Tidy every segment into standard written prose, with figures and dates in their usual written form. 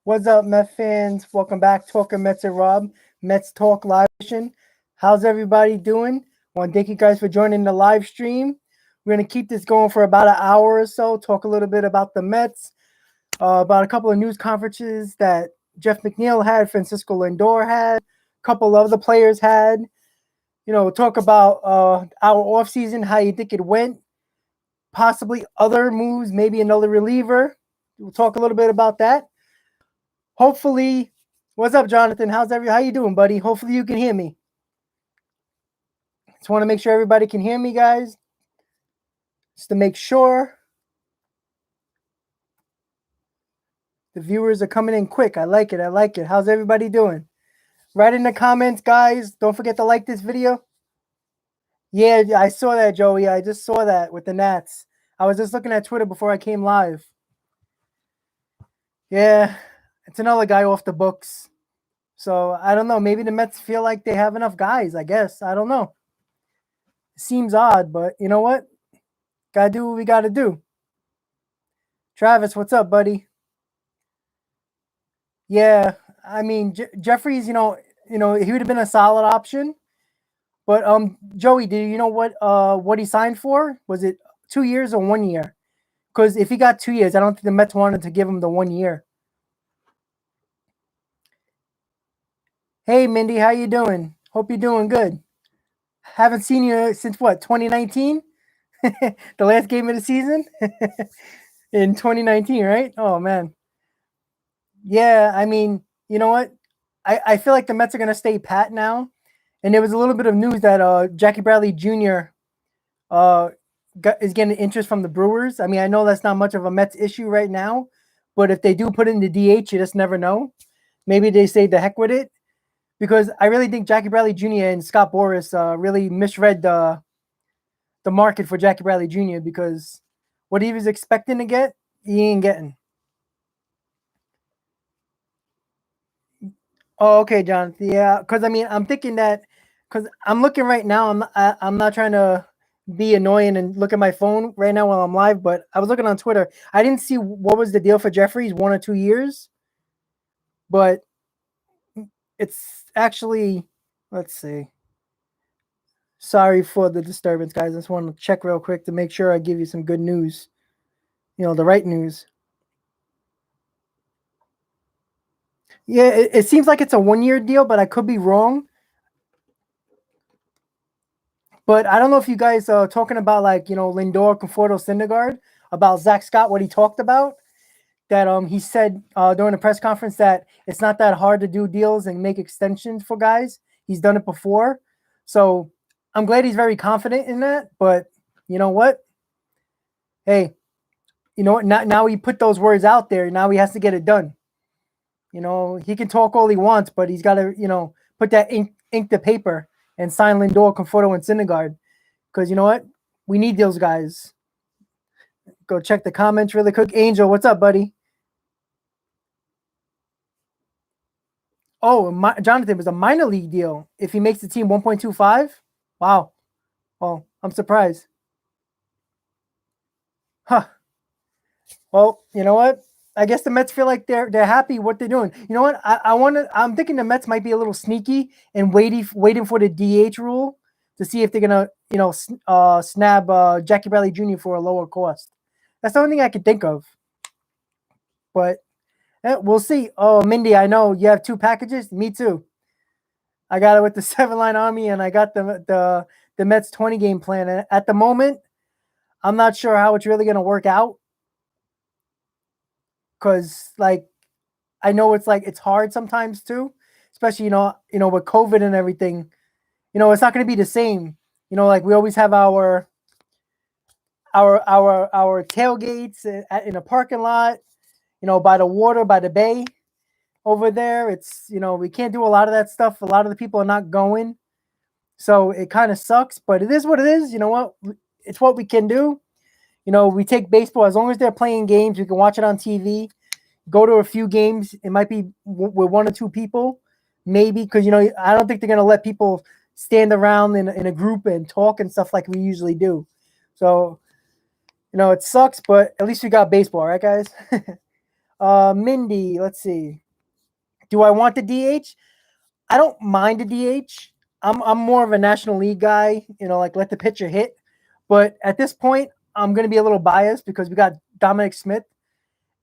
What's up, Met fans? Welcome back, Talking Mets and Rob, Mets Talk Live edition. How's everybody doing? Want to thank you guys for joining the live stream. We're going to keep this going for about an hour or so, talk a little bit about the Mets, about a couple of news conferences that Jeff McNeil had, Francisco Lindor had, a couple of the players had. Talk about our offseason, how you think it went, possibly other moves, maybe another reliever. We'll talk a little bit about that. Hopefully, what's up, Jonathan? How you doing, buddy? Hopefully you can hear me. Just want to make sure everybody can hear me, guys. Just to make sure the viewers are coming in quick. I like it. How's everybody doing? Write in the comments, guys. Don't forget to like this video. Yeah, I saw that, Joey. I just saw that with the Nats. I was just looking at Twitter before I came live. Yeah, it's another guy off the books. So I don't know. Maybe the Mets feel like they have enough guys, I guess. I don't know. Seems odd, but you know what? Gotta do what we gotta do. Travis, what's up, buddy? Yeah, I mean Jeffries, he would have been a solid option. But Joey, do you know what he signed for? Was it 2 years or 1 year? Because if he got 2 years, I don't think the Mets wanted to give him the 1 year. Hey, Mindy, how you doing? Hope you're doing good. Haven't seen you since what, 2019? The last game of the season? In 2019, right? Oh, man. Yeah, I mean, you know what? I feel like the Mets are going to stay pat now. And there was a little bit of news that Jackie Bradley Jr. Is getting interest from the Brewers. I mean, I know that's not much of a Mets issue right now, but if they do put in the DH, you just never know. Maybe they say the heck with it, because I really think Jackie Bradley Jr. and Scott Boras really misread the market for Jackie Bradley Jr. because what he was expecting to get, he ain't getting. Oh, okay, Jonathan. Yeah, because I mean, I'm thinking that because I'm looking right now. I'm not trying to be annoying and look at my phone right now while I'm live, but I was looking on Twitter. I didn't see what was the deal for Jeffries, 1 or 2 years, but it's actually, let's see. Sorry for the disturbance, guys. I just want to check real quick to make sure I give you some good news. The right news. Yeah, it seems like it's a 1 year deal, but I could be wrong. But I don't know if you guys are talking about Lindor, Conforto, Syndergaard, about Zach Scott, what he talked about. That he said during the press conference that it's not that hard to do deals and make extensions for guys. He's done it before. So I'm glad he's very confident in that. But you know what? Hey, you know what? Now he put those words out there. Now he has to get it done. He can talk all he wants, but he's got to, put that ink to paper and sign Lindor, Conforto, and Syndergaard. Because you know what? We need those guys. Go check the comments really quick. Angel, what's up, buddy? Oh, Jonathan, was a minor league deal. If he makes the team 1.25, wow. Well, I'm surprised. Huh. Well, you know what? I guess the Mets feel like they're happy what they're doing. You know what? I'm thinking the Mets might be a little sneaky and waiting for the DH rule to see if they're gonna snab Jackie Bradley Jr. for a lower cost. That's the only thing I can think of. But we'll see. Oh, Mindy, I know you have 2 packages. Me too. I got it with the 7-line army, and I got the Mets 20 game plan. And at the moment, I'm not sure how it's really gonna work out. Because I know it's hard sometimes too, especially with COVID and everything. It's not going to be the same. We always have our tailgates in a parking lot, by the water, by the bay over there. It's we can't do a lot of that stuff. A lot of the people are not going, so it kind of sucks. But it is what it is. You know what? It's what we can do. We take baseball as long as they're playing games. We can watch it on TV. Go to a few games. It might be with 1 or 2 people, maybe, because I don't think they're gonna let people stand around in a group and talk and stuff like we usually do. So, it sucks, but at least we got baseball, right, guys? Mindy, let's see. Do I want the DH? I don't mind the DH. I'm more of a National League guy, like let the pitcher hit. But at this point, I'm going to be a little biased because we got Dominic Smith.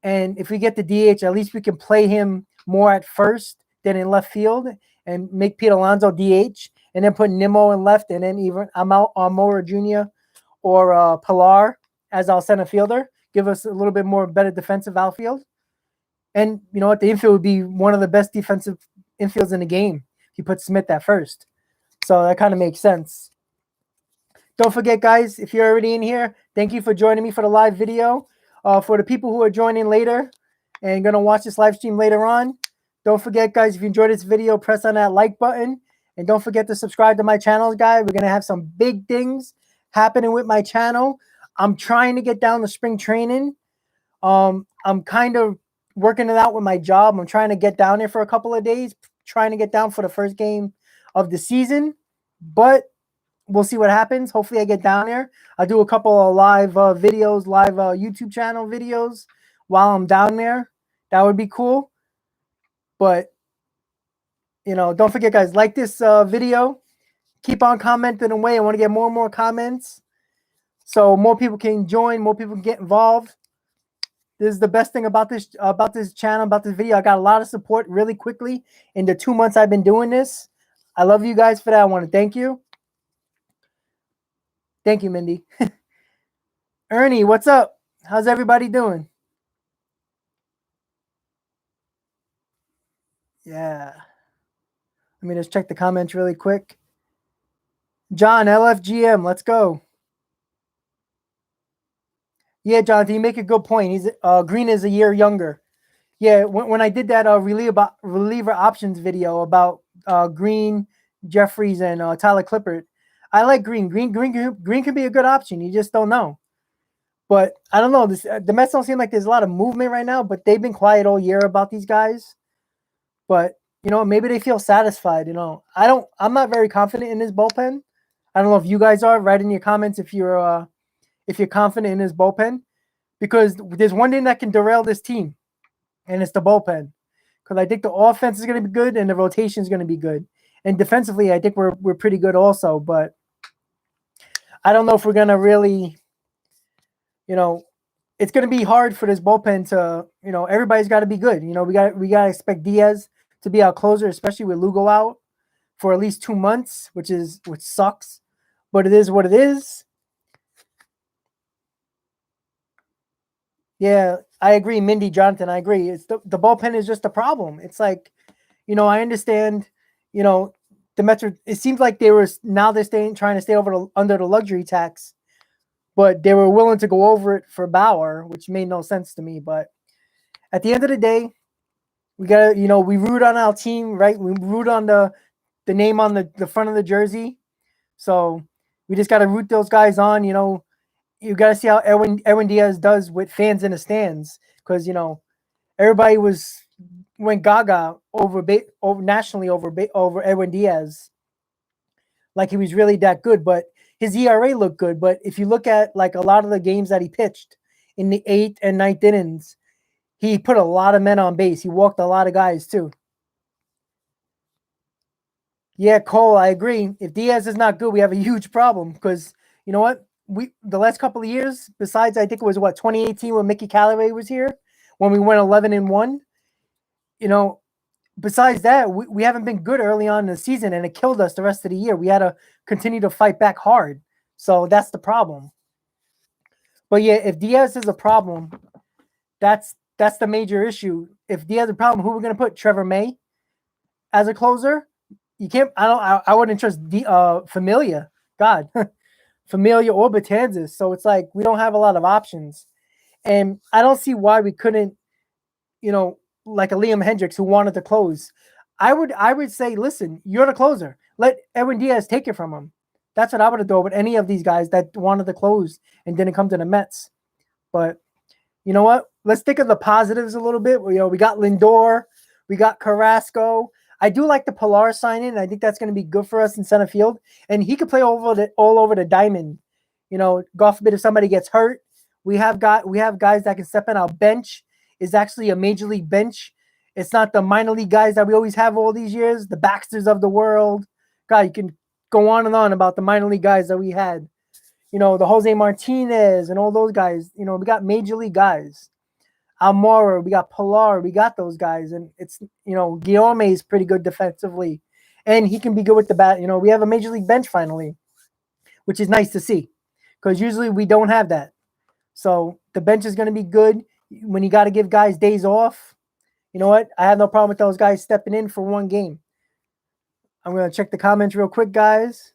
And if we get the DH, at least we can play him more at first than in left field and make Pete Alonso DH and then put Nimmo in left and then even I'm out on Mora Jr. or Pilar as our center fielder. Give us a little bit more better defensive outfield. And you know what? The infield would be one of the best defensive infields in the game. He put Smith at first. So that kind of makes sense. Don't forget, guys, if you're already in here, thank you for joining me for the live video. For the people who are joining later and going to watch this live stream later on, don't forget, guys, if you enjoyed this video, press on that like button. And don't forget to subscribe to my channel, guys. We're going to have some big things happening with my channel. I'm trying to get down to spring training. I'm kind of working it out with my job. I'm trying to get down there for a couple of days, trying to get down for the first game of the season. But we'll see what happens. Hopefully I get down there. I'll do a couple of live videos, live YouTube channel videos while I'm down there. That would be cool. But, don't forget, guys, like this video. Keep on commenting away. I want to get more and more comments so more people can join, more people can get involved. This is the best thing about this channel, about this video. I got a lot of support really quickly in the 2 months I've been doing this. I love you guys for that. I want to thank you. Thank you, Mindy. Ernie, what's up? How's everybody doing? Yeah. Let me just check the comments really quick. John, LFGM, let's go. Yeah, Jonathan, you make a good point. He's Green is a year younger. Yeah, when I did that reliever options video about Green, Jeffries, and Tyler Clippard, I like Green. Green can be a good option. You just don't know. But I don't know. The Mets don't seem like there's a lot of movement right now, but they've been quiet all year about these guys. But maybe they feel satisfied. I'm not very confident in this bullpen. I don't know if you guys are. Write in your comments if you're confident in this bullpen, because there's one thing that can derail this team, and it's the bullpen. Because I think the offense is going to be good and the rotation is going to be good, and defensively, I think we're pretty good also. But I don't know if we're going to really, it's going to be hard for this bullpen to, everybody's got to be good. We got to expect Diaz to be our closer, especially with Lugo out for at least 2 months, which sucks, but it is what it is. Yeah, I agree, Mindy, Jonathan. I agree. It's the bullpen is just a problem. It's like, I understand, the Mets it seems like they're trying to stay under the luxury tax, but they were willing to go over it for Bauer, which made no sense to me. But at the end of the day, we gotta, we root on our team, right? We root on the name on the front of the jersey. So we just gotta root those guys on. You got to see how Erwin Diaz does with fans in the stands, because everybody went gaga over nationally over Erwin Diaz, like he was really that good. But his ERA looked good. But if you look at like a lot of the games that he pitched in the 8th and 9th innings, he put a lot of men on base. He walked a lot of guys too. Yeah, Cole, I agree. If Diaz is not good, we have a huge problem, because you know what? The last couple of years, besides I think it was 2018 when Mickey Callaway was here, when we went 11-1. Besides that, we haven't been good early on in the season, and it killed us the rest of the year. We had to continue to fight back hard, so that's the problem. But yeah, if Diaz is a problem, that's the major issue. If Diaz is a problem, who we're gonna put? Trevor May as a closer? You can't. I wouldn't trust Familia. God. Familia or Betanzas. So it's like we don't have a lot of options. And I don't see why we couldn't, like a Liam Hendricks who wanted to close. I would say, listen, you're the closer. Let Erwin Diaz take it from him. That's what I would have done with any of these guys that wanted to close and didn't come to the Mets. But you know what? Let's think of the positives a little bit. We got Lindor, we got Carrasco. I do like the Pilar signing. I think that's going to be good for us in center field. And he could play all over the diamond. God forbid if somebody gets hurt, we have guys that can step in our bench. is actually a major league bench. It's not the minor league guys that we always have all these years, the Baxters of the world. God, you can go on and on about the minor league guys that we had. The Jose Martinez and all those guys. We got major league guys. Almora, we got Pilar, we got those guys. And it's, Guillaume is pretty good defensively. And he can be good with the bat. We have a major league bench finally, which is nice to see. Because usually we don't have that. So the bench is going to be good. When you got to give guys days off, you know what? I have no problem with those guys stepping in for one game. I'm going to check the comments real quick, guys.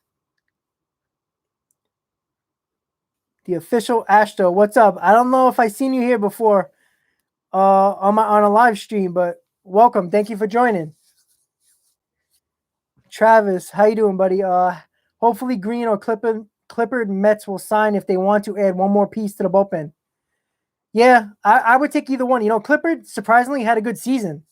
The official Astro, what's up? I don't know if I seen you here before on a live stream, but welcome. Thank you for joining. Travis, how you doing, buddy? Hopefully Green or Clippard Mets will sign if they want to add one more piece to the bullpen. Yeah, I would take either one. Clippard surprisingly had a good season.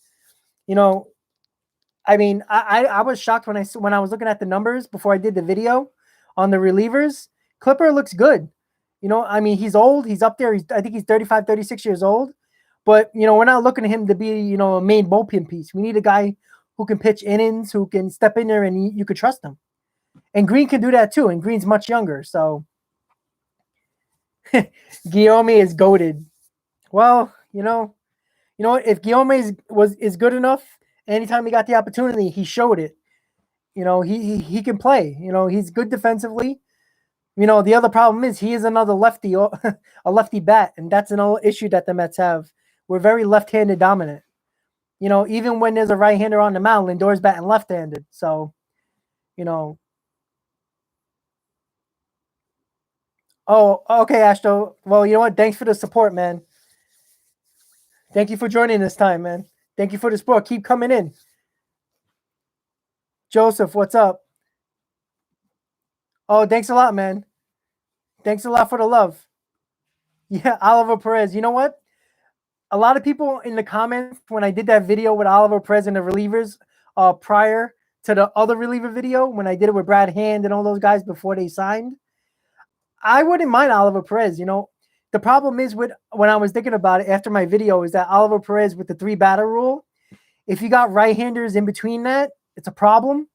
I mean, I was shocked when I was looking at the numbers before I did the video on the relievers. Clipper looks good. I mean, he's old. He's up there. I think he's 35, 36 years old. But, we're not looking at him to be, a main bullpen piece. We need a guy who can pitch innings, who can step in there, and you could trust him. And Green can do that too. And Green's much younger. So Guillaume is goated. Well, if Guillaume is good enough, anytime he got the opportunity, he showed it. He can play. He's good defensively. The other problem is he is another lefty, a lefty bat, and that's another issue that the Mets have. We're very left-handed dominant. Even when there's a right-hander on the mound, Lindor's batting left-handed. So, Oh, okay, Ashto. Well, you know what? Thanks for the support, man. Thank you for joining this time, man. Thank you for the support. Keep coming in. Joseph, what's up? Oh, thanks a lot, man. Thanks a lot for the love. Yeah, Oliver Perez. You know what? A lot of people in the comments when I did that video with Oliver Perez and the relievers prior to the other reliever video, when I did it with Brad Hand and all those guys before they signed, I wouldn't mind Oliver Perez. The problem is when I was thinking about it after my video is that Oliver Perez with the 3-batter rule, if you got right-handers in between that, it's a problem.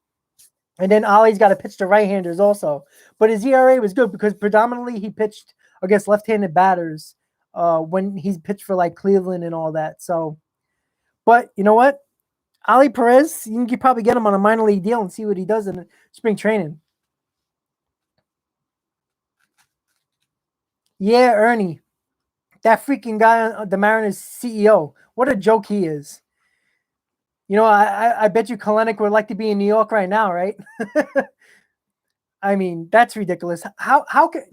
And then Ollie's got to pitch to right-handers also. But his ERA was good because predominantly he pitched against left-handed batters when he's pitched for like Cleveland and all that. So, but you know what? Ollie Perez, you can probably get him on a minor league deal and see what he does in spring training. Yeah, Ernie. That freaking guy, the Mariners CEO. What a joke he is. I bet you Kalenic would like to be in New York right now, right? I mean, that's ridiculous. How can,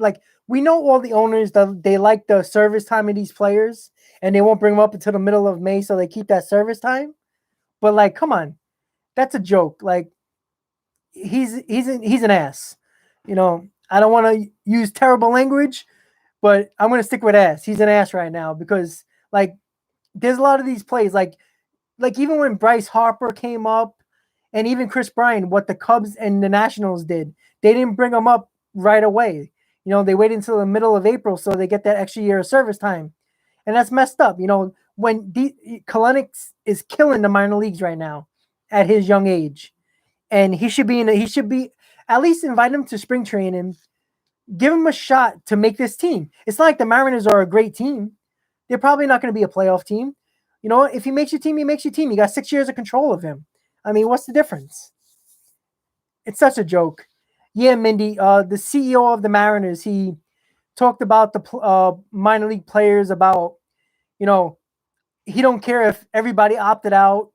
we know all the owners, they like the service time of these players, and they won't bring them up until the middle of May, so they keep that service time. But come on, that's a joke. He's an ass. I don't want to use terrible language, but I'm gonna stick with ass. He's an ass right now because there's a lot of these plays like even when Bryce Harper came up and even Chris Bryant, what the Cubs and the Nationals did, they didn't bring him up right away. They waited until the middle of April so they get that extra year of service time. And that's messed up. When Kalenic is killing the minor leagues right now at his young age. And he should be at least invite him to spring training, give him a shot to make this team. It's not like the Mariners are a great team. They're probably not going to be a playoff team. If he makes your team, he makes your team. You got 6 years of control of him. I mean, what's the difference? It's such a joke. Yeah, Mindy, the CEO of the Mariners, he talked about the minor league players about, he don't care if everybody opted out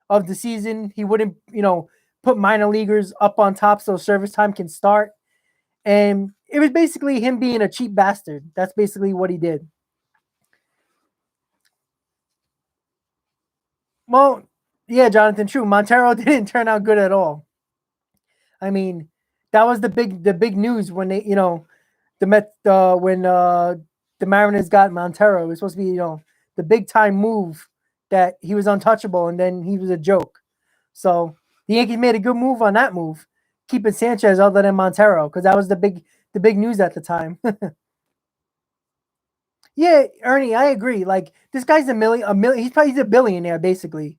of the season. He wouldn't, put minor leaguers up on top so service time can start. And it was basically him being a cheap bastard. That's basically what he did. Well, yeah, Jonathan, true. Montero didn't turn out good at all. I mean, that was the big news when they, the Mets when the Mariners got Montero. It was supposed to be, the big time move that he was untouchable and then he was a joke. So the Yankees made a good move on that move, keeping Sanchez other than Montero, because that was the big news at the time. Yeah, Ernie, I agree. Like this guy's a million. He's a billionaire basically,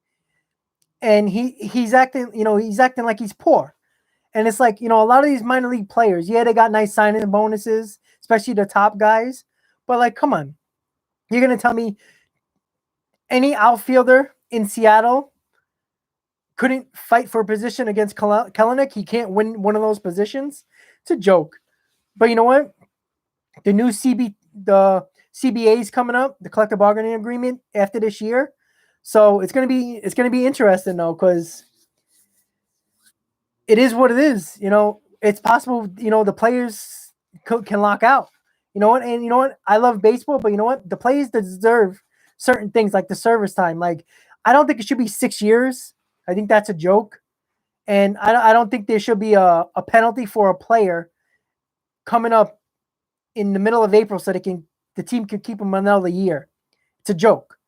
and he's acting. He's acting like he's poor. And it's like, a lot of these minor league players, yeah, they got nice signing bonuses, especially the top guys. But like, come on, you're gonna tell me any outfielder in Seattle couldn't fight for a position against Kelenic? He can't win one of those positions. It's a joke. But you know what? The CBA is coming up, the collective bargaining agreement after this year. So it's gonna be interesting though, because it is what it is. It's possible. The players can lock out. You know what? And you know what? I love baseball, but you know what? The players deserve certain things like the service time. Like I don't think it should be 6 years. I think that's a joke, and I don't think there should be a penalty for a player coming up in the middle of April so the team can keep them another year. It's a joke.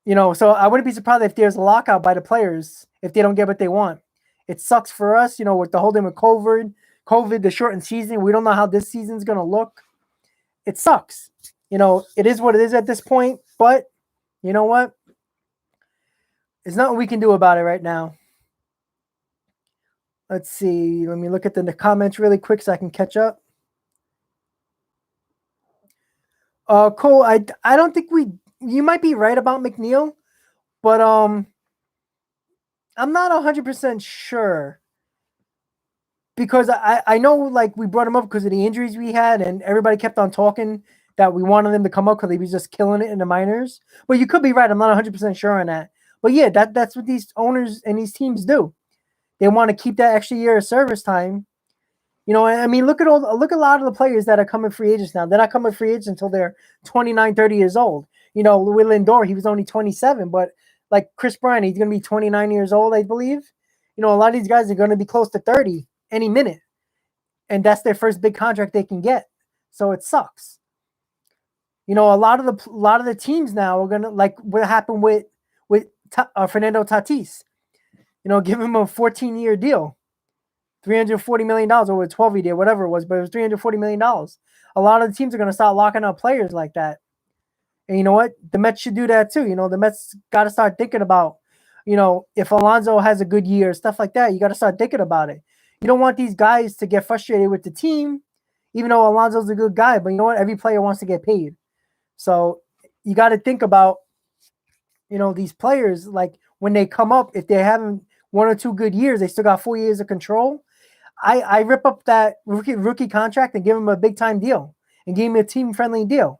So I wouldn't be surprised if there's a lockout by the players if they don't get what they want. It sucks for us, with the whole thing with COVID, the shortened season. We don't know how this season's gonna look. It sucks. It is what it is at this point. But you know what? There's nothing we can do about it right now. Let's see. Let me look at the comments really quick so I can catch up. Cole, I don't think you might be right about McNeil, but I'm not 100% sure. Because I know, like, we brought him up because of the injuries we had, and everybody kept on talking that we wanted him to come up because he was just killing it in the minors. But you could be right. I'm not 100% sure on that. But yeah, that's what these owners and these teams do. They want to keep that extra year of service time. I mean, look at a lot of the players that are coming free agents now. They're not coming free agents until they're 29, 30 years old. With Lindor, he was only 27, but like Chris Bryant, he's going to be 29 years old, I believe. A lot of these guys are going to be close to 30 any minute, and that's their first big contract they can get. So it sucks. A lot of the teams now are gonna, like what happened with Fernando Tatis. Give him a 14-year deal, $340 million over a 12-year deal, whatever it was, but it was $340 million. A lot of the teams are gonna start locking up players like that. And you know what? The Mets should do that too. The Mets got to start thinking about, if Alonso has a good year, stuff like that. You got to start thinking about it. You don't want these guys to get frustrated with the team, even though Alonso's a good guy. But you know what? Every player wants to get paid. So you got to think about, these players, like when they come up, if they're having 1 or 2 good years, they still got 4 years of control. I rip up that rookie contract and give him a big time deal and give him a team friendly deal.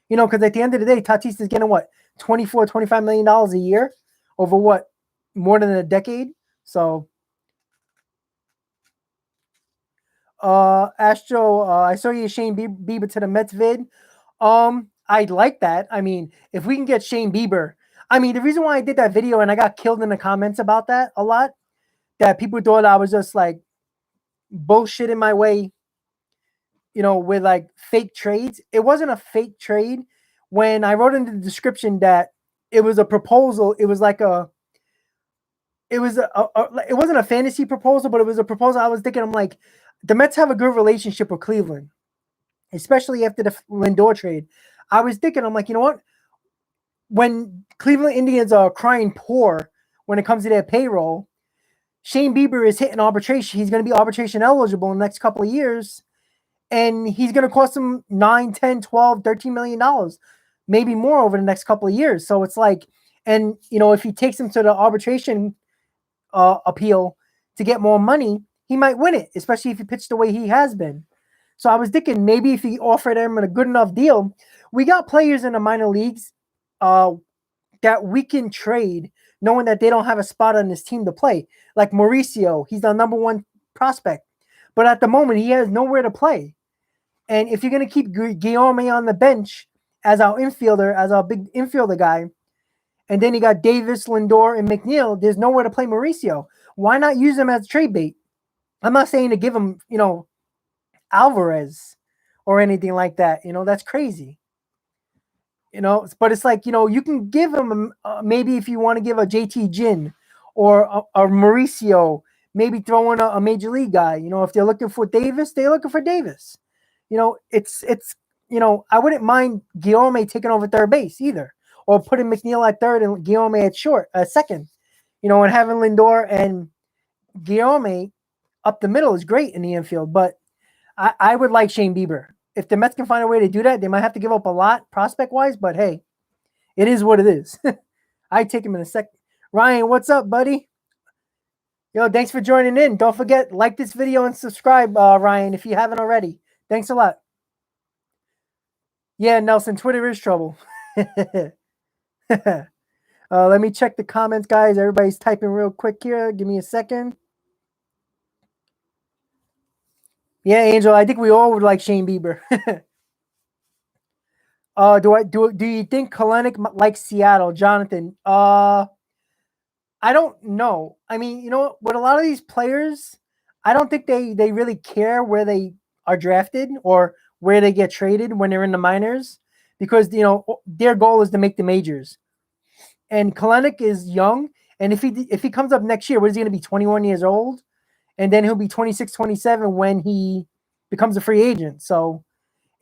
Because at the end of the day, Tatis is getting what, $24, $25 million a year over what, more than a decade. So, Astro, I saw you Shane Bieber to the Mets vid. I'd like that. I mean, if we can get Shane Bieber, I mean, the reason why I did that video and I got killed in the comments about that a lot, that people thought I was just like bullshit in my way, with like fake trades. It wasn't a fake trade. When I wrote in the description that it was a proposal, it was like it wasn't a fantasy proposal, but it was a proposal. I was thinking, I'm like, the Mets have a good relationship with Cleveland, especially after the Lindor trade. I was thinking, I'm like, you know what? When Cleveland Indians are crying poor when it comes to their payroll, Shane Bieber is hitting arbitration. He's going to be arbitration eligible in the next couple of years. And he's going to cost them 9, 10, 12, 13 million dollars, maybe more over the next couple of years. So it's like, and if he takes him to the arbitration appeal to get more money, he might win it, especially if he pitched the way he has been. So I was thinking maybe if he offered him a good enough deal, we got players in the minor leagues that we can trade, knowing that they don't have a spot on this team to play. Like Mauricio, he's the number 1 prospect, but at the moment he has nowhere to play. And if you're going to keep Guillaume on the bench as our infielder, as our big infielder guy, and then you got Davis, Lindor, and McNeil, there's nowhere to play Mauricio. Why not use him as trade bait? I'm not saying to give him, Alvarez or anything like that. That's crazy. But it's like, you can give him maybe if you want to give a JT Ginn or a Mauricio, maybe throw in a major league guy. If they're looking for Davis, they're looking for Davis. It's I wouldn't mind Guillaume taking over third base either, or putting McNeil at third and Guillaume at second. And having Lindor and Guillaume up the middle is great in the infield. But I would like Shane Bieber. If the Mets can find a way to do that, they might have to give up a lot prospect wise. But hey, it is what it is. I take him in a second. Ryan, what's up, buddy? Yo, thanks for joining in. Don't forget, like this video and subscribe, Ryan, if you haven't already. Thanks a lot. Yeah, Nelson, Twitter is trouble. Let me check the comments, guys. Everybody's typing real quick here. Give me a second. Yeah, Angel, I think we all would like Shane Bieber. Do you think Kalenic likes Seattle, Jonathan? I don't know. I mean, with a lot of these players, I don't think they really care where they are drafted or where they get traded when they're in the minors, because their goal is to make the majors. And Kalenic is young, and if he comes up next year, what is he going to be, 21 years old? And then he'll be 26, 27 when he becomes a free agent. So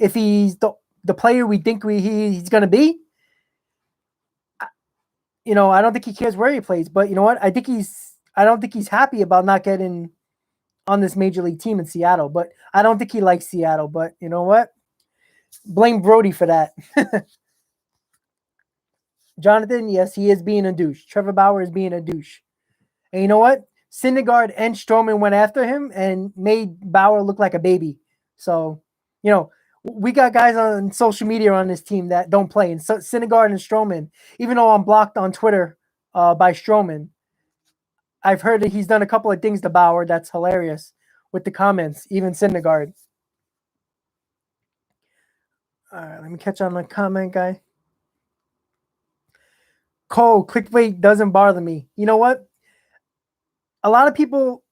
if he's the player we think he's going to be, I don't think he cares where he plays. But you know what? I don't think he's happy about not getting on this major league team in Seattle. But I don't think he likes Seattle. But you know what? Blame Brody for that. Jonathan, yes, he is being a douche. Trevor Bauer is being a douche. And you know what? Syndergaard and Stroman went after him and made Bauer look like a baby. So, we got guys on social media on this team that don't play. And so Syndergaard and Stroman, even though I'm blocked on Twitter by Stroman, I've heard that he's done a couple of things to Bauer that's hilarious with the comments, even Syndergaard. All right, let me catch on the comment, guy. Cole, clickbait doesn't bother me. You know what? A lot of people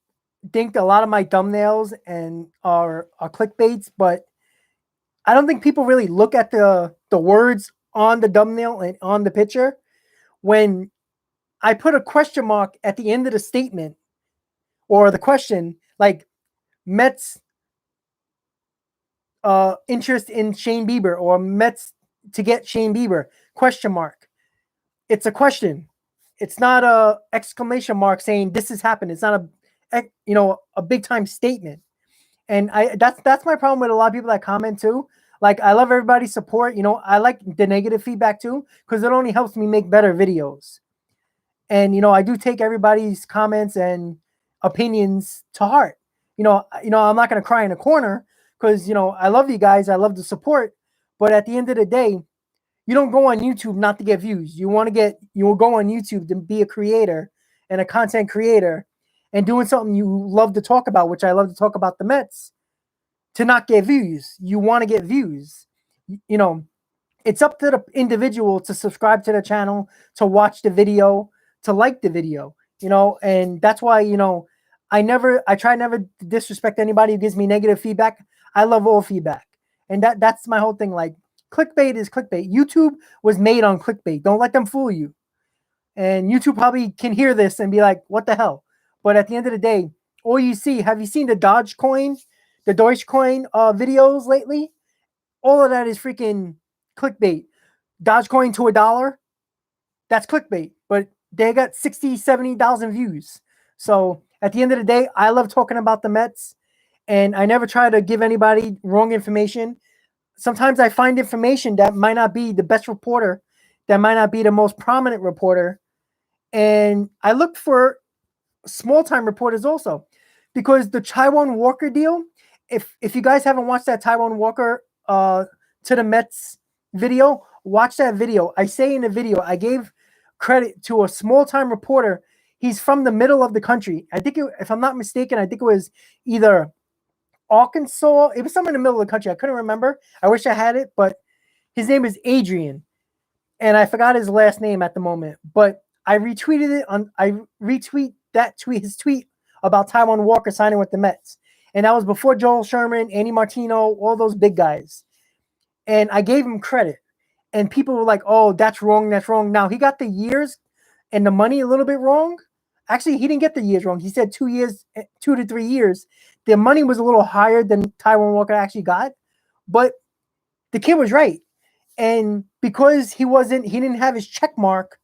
think a lot of my thumbnails are clickbaits, but I don't think people really look at the words on the thumbnail and on the picture. When I put a question mark at the end of the statement or the question, like Mets interest in Shane Bieber or Mets to get Shane Bieber, question mark. It's a question. It's not a exclamation mark saying this has happened. It's not a big time statement. And that's my problem with a lot of people that comment too. Like, I love everybody's support. I like the negative feedback too, because it only helps me make better videos. And I do take everybody's comments and opinions to heart. I'm not going to cry in a corner, because I love you guys. I love the support. But at the end of the day, you don't go on YouTube not to get views. You will go on YouTube to be a creator and a content creator and doing something you love to talk about, which I love to talk about the Mets, to not get views. You want to get views. It's up to the individual to subscribe to the channel, to watch the video, to like the video, and that's why, I try never to disrespect anybody who gives me negative feedback. I love all feedback. And that's my whole thing. Like, clickbait is clickbait. YouTube was made on clickbait. Don't let them fool you. And YouTube probably can hear this and be like, what the hell? But at the end of the day, all you see, have you seen the Dogecoin videos lately? All of that is freaking clickbait. Dogecoin to $1, that's clickbait. But they got 60, 70,000 views. So at the end of the day, I love talking about the Mets. And I never try to give anybody wrong information. Sometimes I find information that might not be the best reporter, that might not be the most prominent reporter. And I look for small-time reporters also, because the Taijuan Walker deal, if you guys haven't watched that Taijuan Walker to the Mets video, watch that video. I say in the video, I gave credit to a small-time reporter. He's from the middle of the country. I think, if I'm not mistaken, I think it was either Arkansas. It was somewhere in the middle of the country. I couldn't remember. I wish I had it, but his name is Adrian, and I forgot his last name at the moment. But I retweeted it I retweet his tweet about Taijuan Walker signing with the Mets, and that was before Joel Sherman, Andy Martino, all those big guys. And I gave him credit, and people were like, "Oh, that's wrong. That's wrong." Now he got the years and the money a little bit wrong. Actually, he didn't get the years wrong. He said 2 years, 2 to 3 years. The money was a little higher than Taijuan Walker actually got, but the kid was right. And because he didn't have his check mark,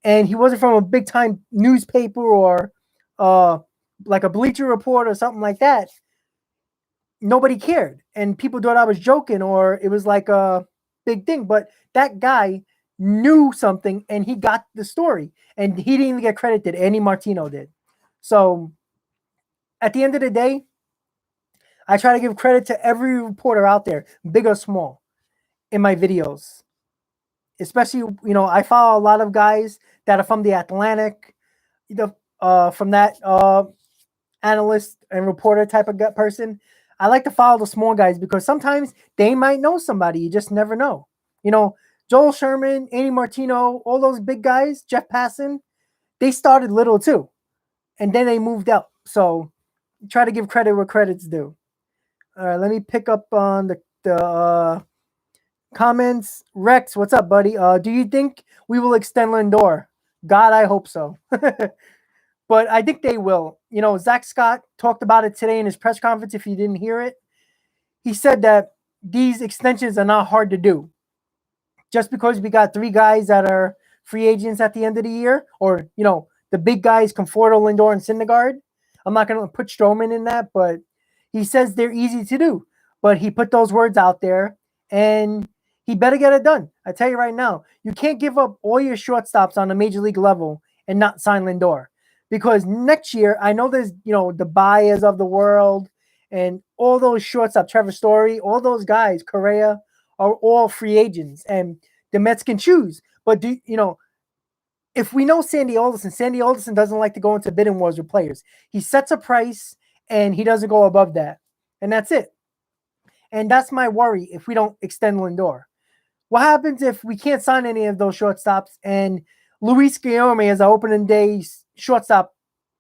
and he wasn't from a big time newspaper or like a Bleacher Report or something like that, nobody cared. And people thought I was joking or it was like a big thing. But that guy knew something and he got the story. And he didn't even get credited. Andy Martino did. So at the end of the day, I try to give credit to every reporter out there, big or small, in my videos. Especially, I follow a lot of guys that are from the Atlantic, from that analyst and reporter type of person. I like to follow the small guys because sometimes they might know somebody. You just never know. Joel Sherman, Andy Martino, all those big guys, Jeff Passan, they started little too. And then they moved up. So try to give credit where credit's due. All right, let me pick up on the comments. Rex, what's up, buddy? Do you think we will extend Lindor? God, I hope so. But I think they will. Zach Scott talked about it today in his press conference. If you didn't hear it, he said that these extensions are not hard to do. Just because we got 3 guys that are free agents at the end of the year, or the big guys, Conforto, Lindor, and Syndergaard. I'm not going to put Stroman in that, but he says they're easy to do. But he put those words out there, and he better get it done. I tell you right now, you can't give up all your shortstops on the major league level and not sign Lindor. Because next year, I know there's, the Baez of the world and all those shortstop, Trevor Story, all those guys, Correa, are all free agents. And the Mets can choose. But, if we know Sandy Alderson doesn't like to go into bidding wars with players. He sets a price, and he doesn't go above that. And that's it. And that's my worry if we don't extend Lindor. What happens if we can't sign any of those shortstops and Luis Guillorme is our opening day shortstop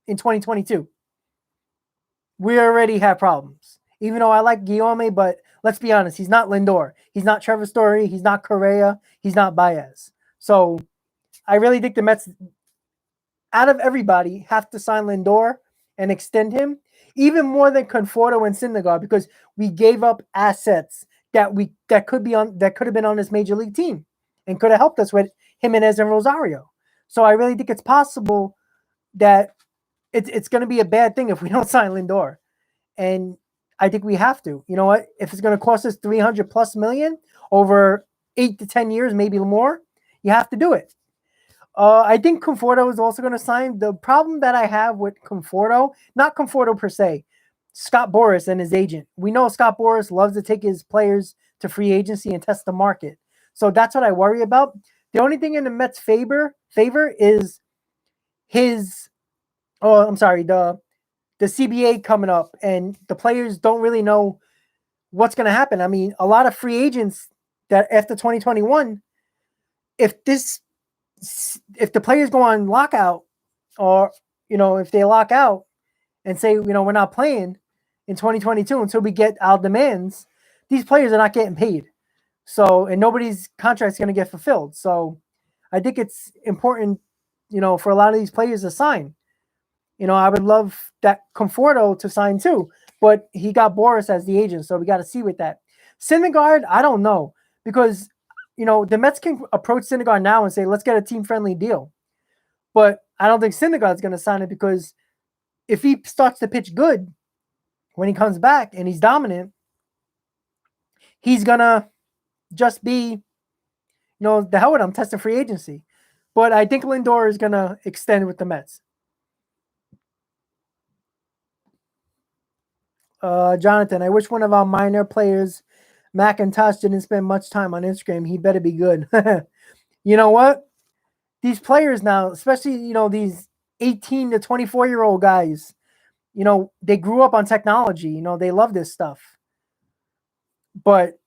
in 2022? We already have problems. Even though I like Guillorme, but let's be honest, he's not Lindor. He's not Trevor Story. He's not Correa. He's not Baez. So I really think the Mets, out of everybody, have to sign Lindor and extend him, even more than Conforto and Syndergaard, because we gave up assets that could have been on this major league team and could have helped us with Jimenez and Rosario. So I really think it's possible that it's going to be a bad thing if we don't sign Lindor. And I think we have to. You know what? If it's going to cost us $300+ million over 8 to 10 years, maybe more, you have to do it. I think Conforto is also going to sign. The problem that I have with Conforto, not Conforto per se, Scott Boras and his agent. We know Scott Boras loves to take his players to free agency and test the market. So that's what I worry about. The only thing in the Mets' favor is the CBA coming up, and the players don't really know what's going to happen. I mean, a lot of free agents that after 2021, if the players go on lockout, or if they lock out and say we're not playing in 2022 until we get our demands, these players are not getting paid. So, and nobody's contract is going to get fulfilled. So I think it's important, for a lot of these players to sign. I would love that Conforto to sign too, but he got Boras as the agent, so we got to see with that. Syndergaard, I don't know, because the Mets can approach Syndergaard now and say, let's get a team-friendly deal. But I don't think Syndergaard's going to sign it, because if he starts to pitch good when he comes back and he's dominant, he's going to just be, the hell with him, testing free agency. But I think Lindor is going to extend with the Mets. Jonathan, I wish one of our minor players, McIntosh, didn't spend much time on Instagram. He better be good. You know what? These players now, especially, these 18 to 24-year-old guys, they grew up on technology. They love this stuff. But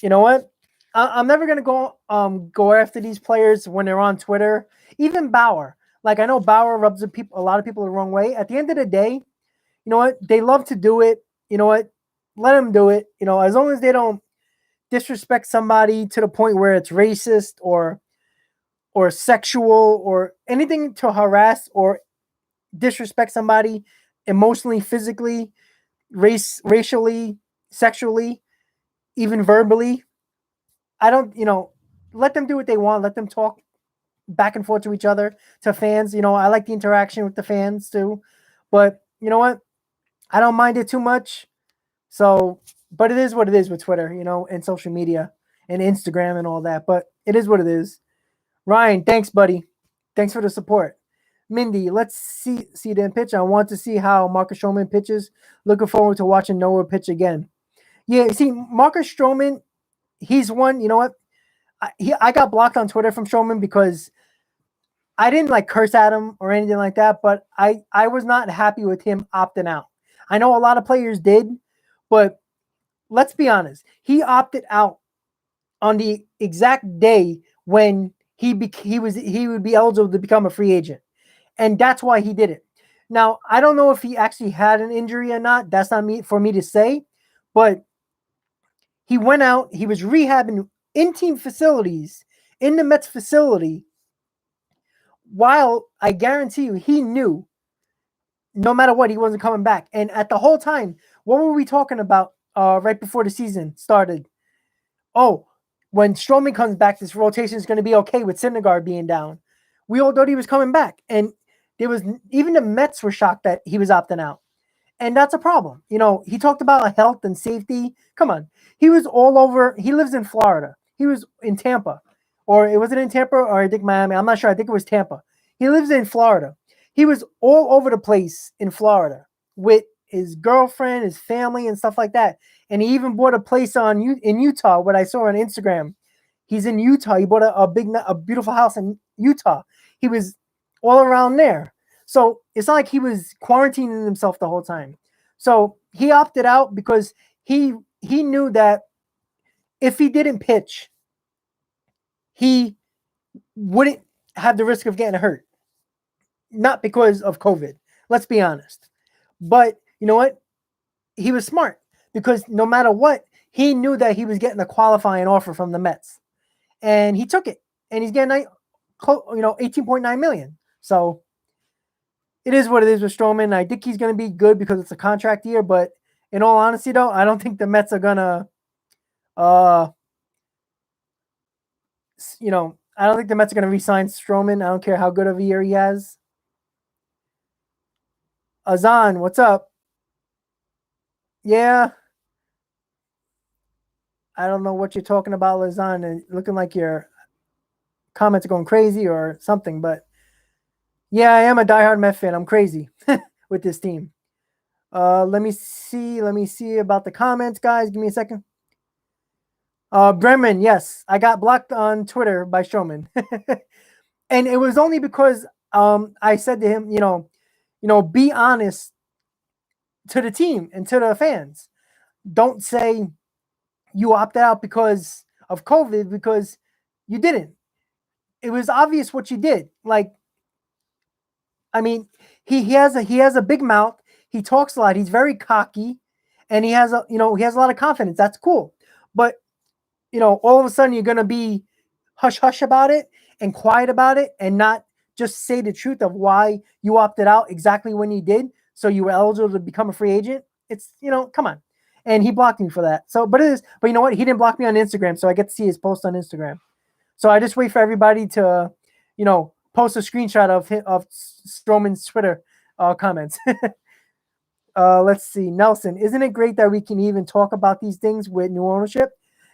you know what? I'm never going to go after these players when they're on Twitter. Even Bauer. Like, I know Bauer rubs a lot of people the wrong way. At the end of the day, you know what? They love to do it. You know what? Let them do it. As long as they don't disrespect somebody to the point where it's racist or sexual or anything to harass or disrespect somebody emotionally, physically, racially, sexually, even verbally. I don't, let them do what they want. Let them talk back and forth to each other, to fans. I like the interaction with the fans too. But you know what? I don't mind it too much. So, but it is what it is with Twitter, and social media and Instagram and all that. But it is what it is. Ryan, thanks, buddy. Thanks for the support. Mindy, let's see them pitch. I want to see how Marcus Stroman pitches. Looking forward to watching Noah pitch again. Yeah, see, Marcus Stroman, he's one. You know what? I got blocked on Twitter from Stroman because I didn't like curse at him or anything like that, but I was not happy with him opting out. I know a lot of players did, but let's be honest. He opted out on the exact day when he would be eligible to become a free agent, and that's why he did it. Now I don't know if he actually had an injury or not. That's not for me to say, but he went out. He was rehabbing in team facilities in the Mets facility. While I guarantee you, he knew no matter what, he wasn't coming back. And at the whole time, what were we talking about right before the season started? Oh, when Stroman comes back, this rotation is going to be okay with Syndergaard being down. We all thought he was coming back. And even the Mets were shocked that he was opting out. And that's a problem. He talked about health and safety. Come on. He was all over. He lives in Florida. He was in Tampa. Or it wasn't in Tampa, or I think Miami. I'm not sure. I think it was Tampa. He lives in Florida. He was all over the place in Florida with his girlfriend, his family, and stuff like that. And he even bought a place in Utah, what I saw on Instagram. He's in Utah. He bought a beautiful house in Utah. He was all around there. So it's not like he was quarantining himself the whole time. So he opted out because he knew that if he didn't pitch, he wouldn't have the risk of getting hurt. Not because of COVID. Let's be honest. But you know what? He was smart because no matter what, he knew that he was getting a qualifying offer from the Mets. And he took it. And he's getting 18.9 million. So it is what it is with Stroman. I think he's going to be good because it's a contract year. But in all honesty, though, I don't think the Mets are going to, I don't think the Mets are going to re-sign Stroman. I don't care how good of a year he has. Azan, what's up? Yeah. I don't know what you're talking about, Azan, and looking like your comments are going crazy or something. But yeah, I am a diehard Met fan. I'm crazy with this team. Let me see about the comments, guys. Give me a second. Bremen, yes, I got blocked on Twitter by Stroman, and it was only because I said to him, be honest to the team and to the fans. Don't say you opted out because of COVID, because you didn't. It was obvious what you did. Like, I mean, he has a big mouth. He talks a lot. He's very cocky, and he has a lot of confidence. That's cool. But all of a sudden you're gonna be hush hush about it and quiet about it, and not just say the truth of why you opted out exactly when you did, so you were eligible to become a free agent. It's come on. And he blocked me for that. So, but you know what? He didn't block me on Instagram, so I get to see his post on Instagram. So I just wait for everybody to, post a screenshot of Stroman's Twitter comments. Let's see. Nelson, isn't it great that we can even talk about these things with new ownership?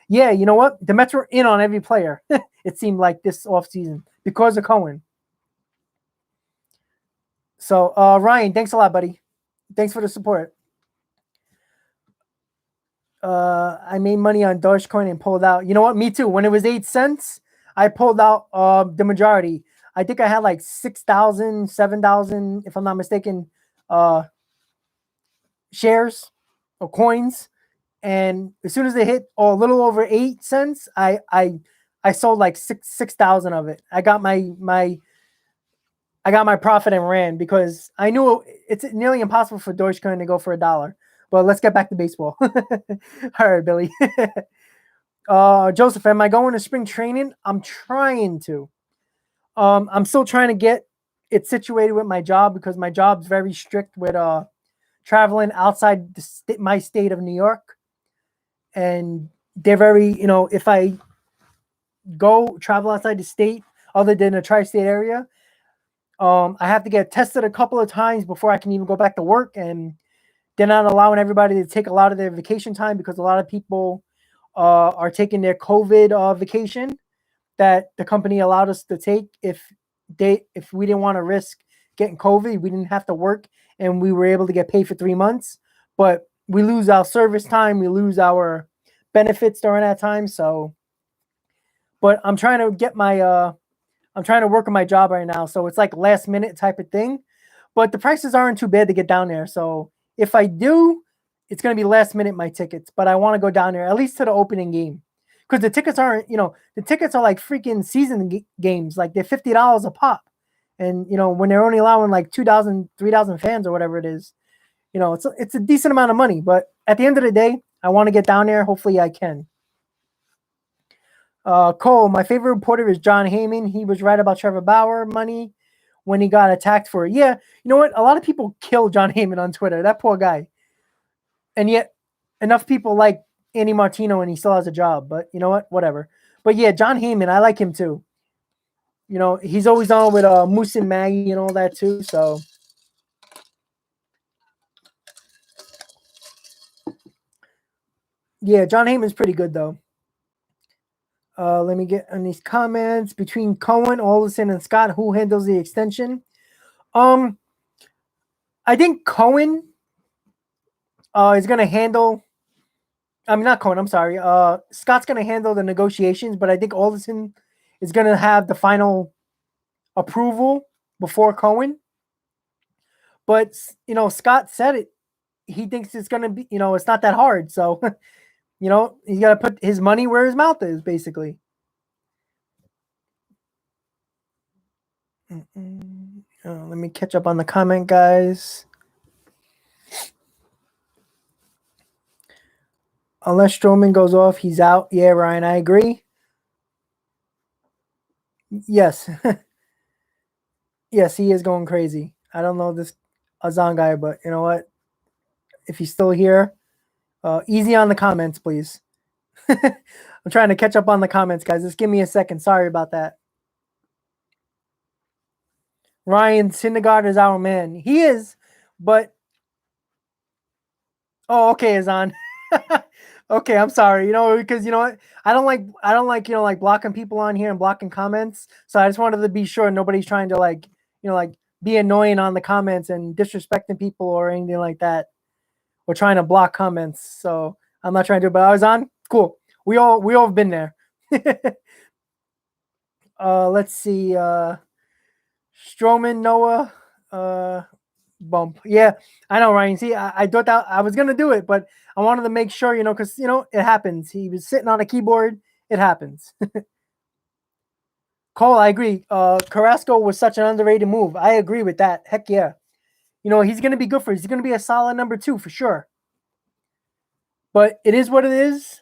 Yeah, you know what? The Mets were in on every player, it seemed like, this offseason because of Cohen. So, Ryan, thanks a lot, buddy. Thanks for the support. I made money on Dogecoin and pulled out. You know what? Me too. When it was 8 cents, I pulled out the majority. I think I had like 6,000, 7,000, if I'm not mistaken, shares or coins. And as soon as they hit a little over 8 cents, I sold like 6,000 of it. I got my profit and ran because I knew it's nearly impossible for Dogecoin to go for $1. But let's get back to baseball. All right, Billy. Joseph, am I going to spring training? I'm trying to. I'm still trying to get it situated with my job because my job's very strict with traveling outside my state of New York. And they're very, if I go travel outside the state other than the tri-state area. I have to get tested a couple of times before I can even go back to work, and they're not allowing everybody to take a lot of their vacation time because a lot of people are taking their COVID vacation that the company allowed us to take. If we didn't want to risk getting COVID, we didn't have to work, and we were able to get paid for 3 months. But we lose our service time, we lose our benefits during that time. So, but I'm trying to get my I'm trying to work on my job right now, so it's like last minute type of thing. But the prices aren't too bad to get down there. So if I do, it's gonna be last minute my tickets. But I want to go down there at least to the opening game because the tickets aren't. The tickets are like freaking season games. Like they're $50 a pop, and when they're only allowing like 2,000, 3,000 fans or whatever it is, it's a decent amount of money. But at the end of the day, I want to get down there. Hopefully, I can. Cole, my favorite reporter is John Heyman. He was right about Trevor Bauer money when he got attacked for it. Yeah, you know what? A lot of people kill John Heyman on Twitter. That poor guy. And yet, enough people like Andy Martino and he still has a job. But you know what? Whatever. But yeah, John Heyman, I like him too. He's always on with Moose and Maggie and all that too. So. Yeah, John Heyman's pretty good though. Let me get on these comments. Between Cohen, Olsen, and Scott, who handles the extension? I think Cohen is going to handle. I mean, not Cohen. I'm sorry. Scott's going to handle the negotiations, but I think Olsen is going to have the final approval before Cohen. But Scott said it. He thinks it's going to be. It's not that hard. So, he's got to put his money where his mouth is, basically. Let me catch up on the comment, guys. Unless Stroman goes off, he's out. Yeah, Ryan, I agree. Yes. Yes, he is going crazy. I don't know this Azan guy, but you know what? If he's still here, easy on the comments, please. I'm trying to catch up on the comments, guys. Just give me a second. Sorry about that. Ryan Syndergaard is our man. He is, but okay, Azan. Okay, I'm sorry. Because what? I don't like blocking people on here and blocking comments. So I just wanted to be sure nobody's trying to be annoying on the comments and disrespecting people or anything like that. We're trying to block comments. So I'm not trying to do it, but I was on. Cool. We all have been there. Let's see. Stroman, Noah, bump. Yeah, I know, Ryan. See, I thought that I was gonna do it, but I wanted to make sure, because it happens. He was sitting on a keyboard. It happens. Cole, I agree. Carrasco was such an underrated move. I agree with that. Heck yeah. He's gonna be good for. He's gonna be a solid number 2 for sure. But it is what it is.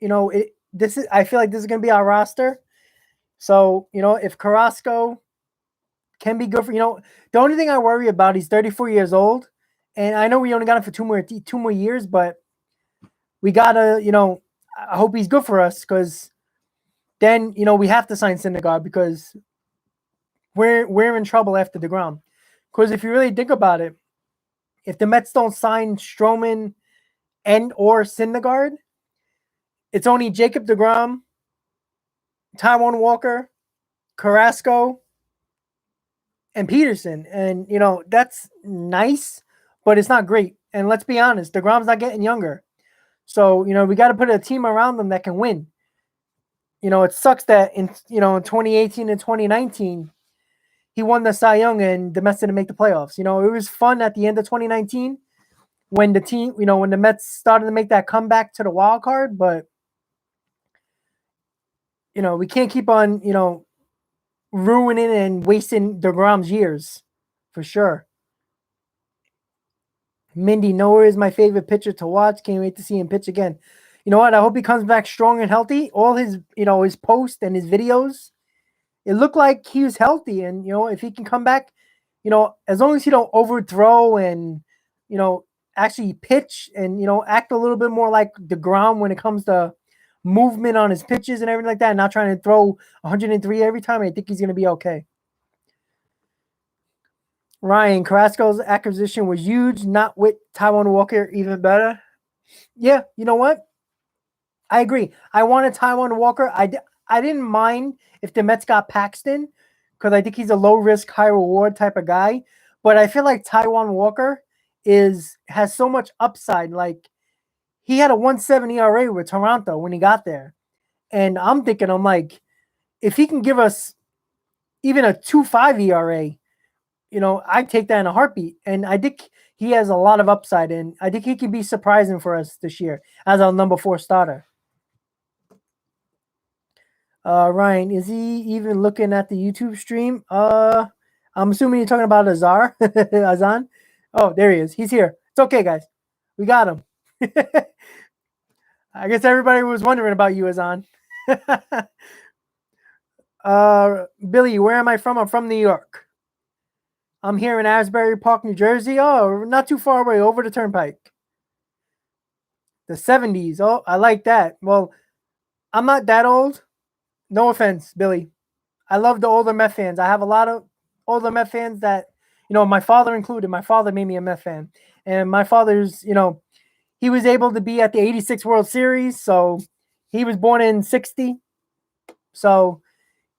I feel like this is gonna be our roster. So if Carrasco can be good for the only thing I worry about, he's 34 years old, and I know we only got him for two more years, but we gotta I hope he's good for us because then we have to sign Syndergaard because we're in trouble after DeGrom. Because if you really think about it, if the Mets don't sign Stroman and or Syndergaard, it's only Jacob DeGrom, Taijuan Walker, Carrasco, and Peterson. And, that's nice, but it's not great. And let's be honest, DeGrom's not getting younger. So, we got to put a team around them that can win. It sucks that in 2018 and 2019, he won the Cy Young and the Mets didn't make the playoffs. It was fun at the end of 2019 when the team, when the Mets started to make that comeback to the wild card, but we can't keep on, ruining and wasting DeGrom's years for sure. Mindy Noah is my favorite pitcher to watch. Can't wait to see him pitch again. You know what? I hope he comes back strong and healthy. All his, his posts and his videos, it looked like he was healthy. And, if he can come back, as long as he don't overthrow and, actually pitch and, act a little bit more like DeGrom when it comes to movement on his pitches and everything like that, not trying to throw 103 every time, I think he's going to be okay. Ryan, Carrasco's acquisition was huge, not with Taijuan Walker, even better. Yeah, you know what? I agree. I wanted Taijuan Walker. I didn't mind if the Mets got Paxton because I think he's a low risk, high reward type of guy. But I feel like Taijuan Walker has so much upside. Like he had a 1.7 ERA with Toronto when he got there. And I'm like, if he can give us even a 2.5 ERA, I'd take that in a heartbeat. And I think he has a lot of upside, and I think he can be surprising for us this year as our number 4 starter. Ryan, is he even looking at the YouTube stream? I'm assuming you're talking about Azan. Oh, there he is. He's here. It's okay, guys. We got him. I guess everybody was wondering about you, Azan. Billy, where am I from? I'm from New York. I'm here in Asbury Park, New Jersey. Oh, not too far away, over the turnpike. The 70s. Oh, I like that. Well, I'm not that old. No offense, Billy. I love the older Met fans. I have a lot of older Met fans that, my father included. My father made me a Met fan. And my father's, he was able to be at the 86 World Series. So he was born in 60. So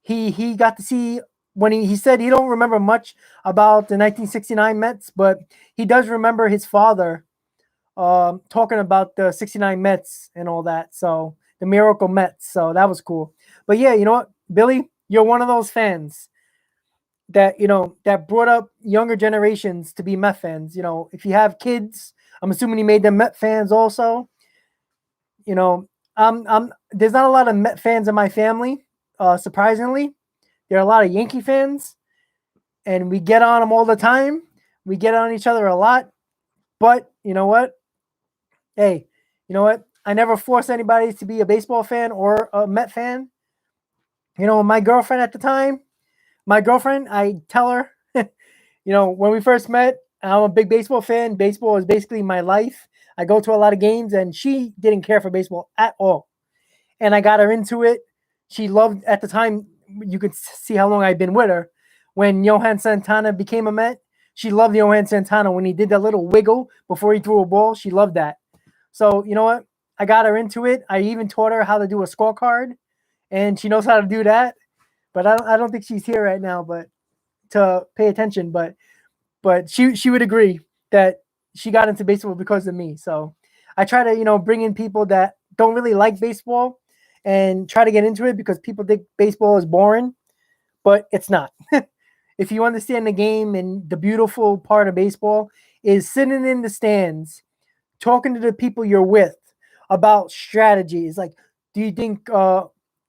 he got to see when he said he don't remember much about the 1969 Mets, but he does remember his father talking about the 69 Mets and all that. So the Miracle Mets. So that was cool. But yeah, you know what, Billy, you're one of those fans that, that brought up younger generations to be Met fans. If you have kids, I'm assuming you made them Met fans also. There's not a lot of Met fans in my family, surprisingly. There are a lot of Yankee fans, and we get on them all the time. We get on each other a lot. But you know what? Hey, you know what? I never force anybody to be a baseball fan or a Met fan. My girlfriend at the time, I tell her, when we first met, I'm a big baseball fan. Baseball is basically my life. I go to a lot of games, and she didn't care for baseball at all. And I got her into it. She loved, at the time, you could see how long I'd been with her. When Johan Santana became a Met, she loved Johan Santana. When he did that little wiggle before he threw a ball, she loved that. So, you know what? I got her into it. I even taught her how to do a scorecard, and she knows how to do that. But I don't think she's here right now, but to pay attention. But she would agree that she got into baseball because of me. So I try to, bring in people that don't really like baseball and try to get into it because people think baseball is boring, but it's not. If you understand the game, and the beautiful part of baseball is sitting in the stands, talking to the people you're with about strategies. Like, do you think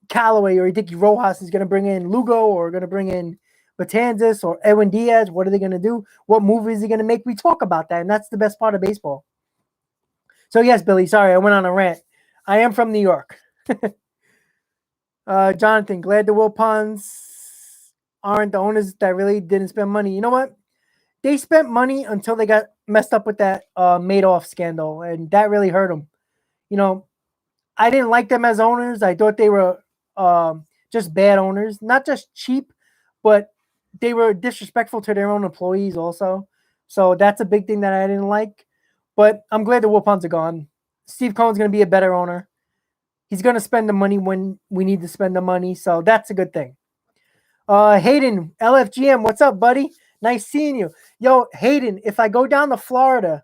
Callaway or you think Rojas is going to bring in Lugo or going to bring in Betanzas or Edwin Diaz? What are they going to do? What move is he going to make? We talk about that, and that's the best part of baseball. So yes, Billy, sorry, I went on a rant. I am from New York. Jonathan, glad the Wilpons aren't the owners that really didn't spend money. You know what? They spent money until they got messed up with that Madoff scandal, and that really hurt them. I didn't like them as owners. I thought they were just bad owners, not just cheap, but they were disrespectful to their own employees also. So that's a big thing that I didn't like. But I'm glad the Wilpons are gone. Steve Cohen's going to be a better owner. He's going to spend the money when we need to spend the money. So that's a good thing. Hayden, LFGM, what's up, buddy? Nice seeing you. Yo, Hayden, if I go down to Florida,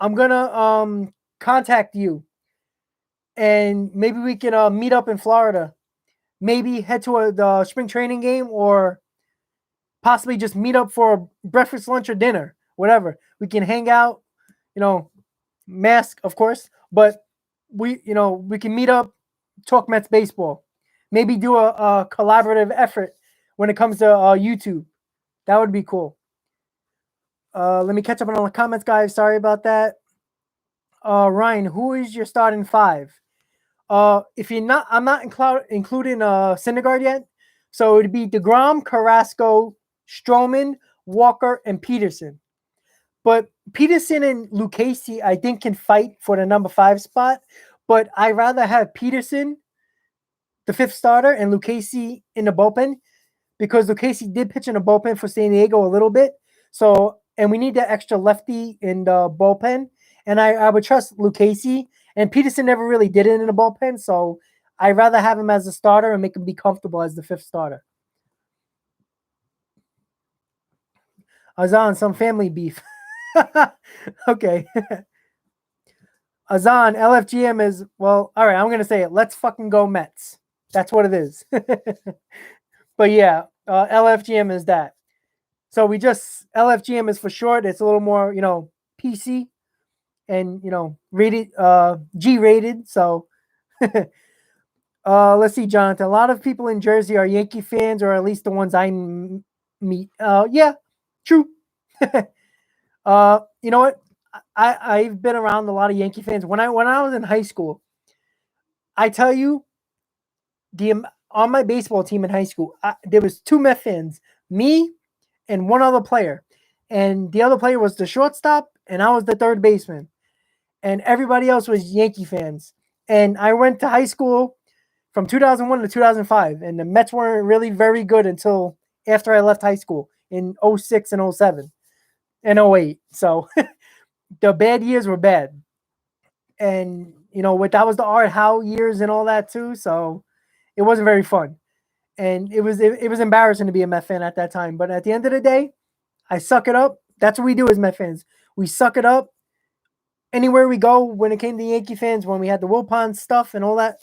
I'm going to contact you. And maybe we can meet up in Florida. Maybe head to the spring training game, or possibly just meet up for a breakfast, lunch, or dinner, whatever. We can hang out, mask, of course, but we can meet up, talk Mets baseball. Maybe do a collaborative effort when it comes to YouTube. That would be cool. Let me catch up on all the comments, guys. Sorry about that. Ryan, who is your starting 5? If you're not, I'm not including Syndergaard yet. So it'd be DeGrom, Carrasco, Stroman, Walker, and Peterson. But Peterson and Lucchesi, I think, can fight for the number 5 spot. But I rather have Peterson, the fifth starter, and Lucchesi in the bullpen because Lucchesi did pitch in the bullpen for San Diego a little bit. So, and we need that extra lefty in the bullpen. And I would trust Lucchesi. And Peterson never really did it in the bullpen. So I'd rather have him as a starter and make him be comfortable as the fifth starter. Azan, some family beef. Okay. Azan, LFGM is, well, all right, I'm going to say it. Let's fucking go Mets. That's what it is. But yeah, LFGM is that. So LFGM is for short. It's a little more, PC and, rated, G rated. So let's see, Jonathan. A lot of people in Jersey are Yankee fans, or at least the ones I meet. Yeah, true. You know what? I've been around a lot of Yankee fans. When I was in high school, I tell you, on my baseball team in high school, there was two Met fans, me and one other player, and the other player was the shortstop, and I was the third baseman, and everybody else was Yankee fans. And I went to high school from 2001 to 2005, and the Mets weren't really very good until after I left high school in 06 and 07 and 08. So the bad years were bad. And, that was the Art Howe years and all that too. So it wasn't very fun. And it was embarrassing to be a Met fan at that time. But at the end of the day, I suck it up. That's what we do as Met fans. We suck it up anywhere we go. When it came to Yankee fans, when we had the Wilpon stuff and all that,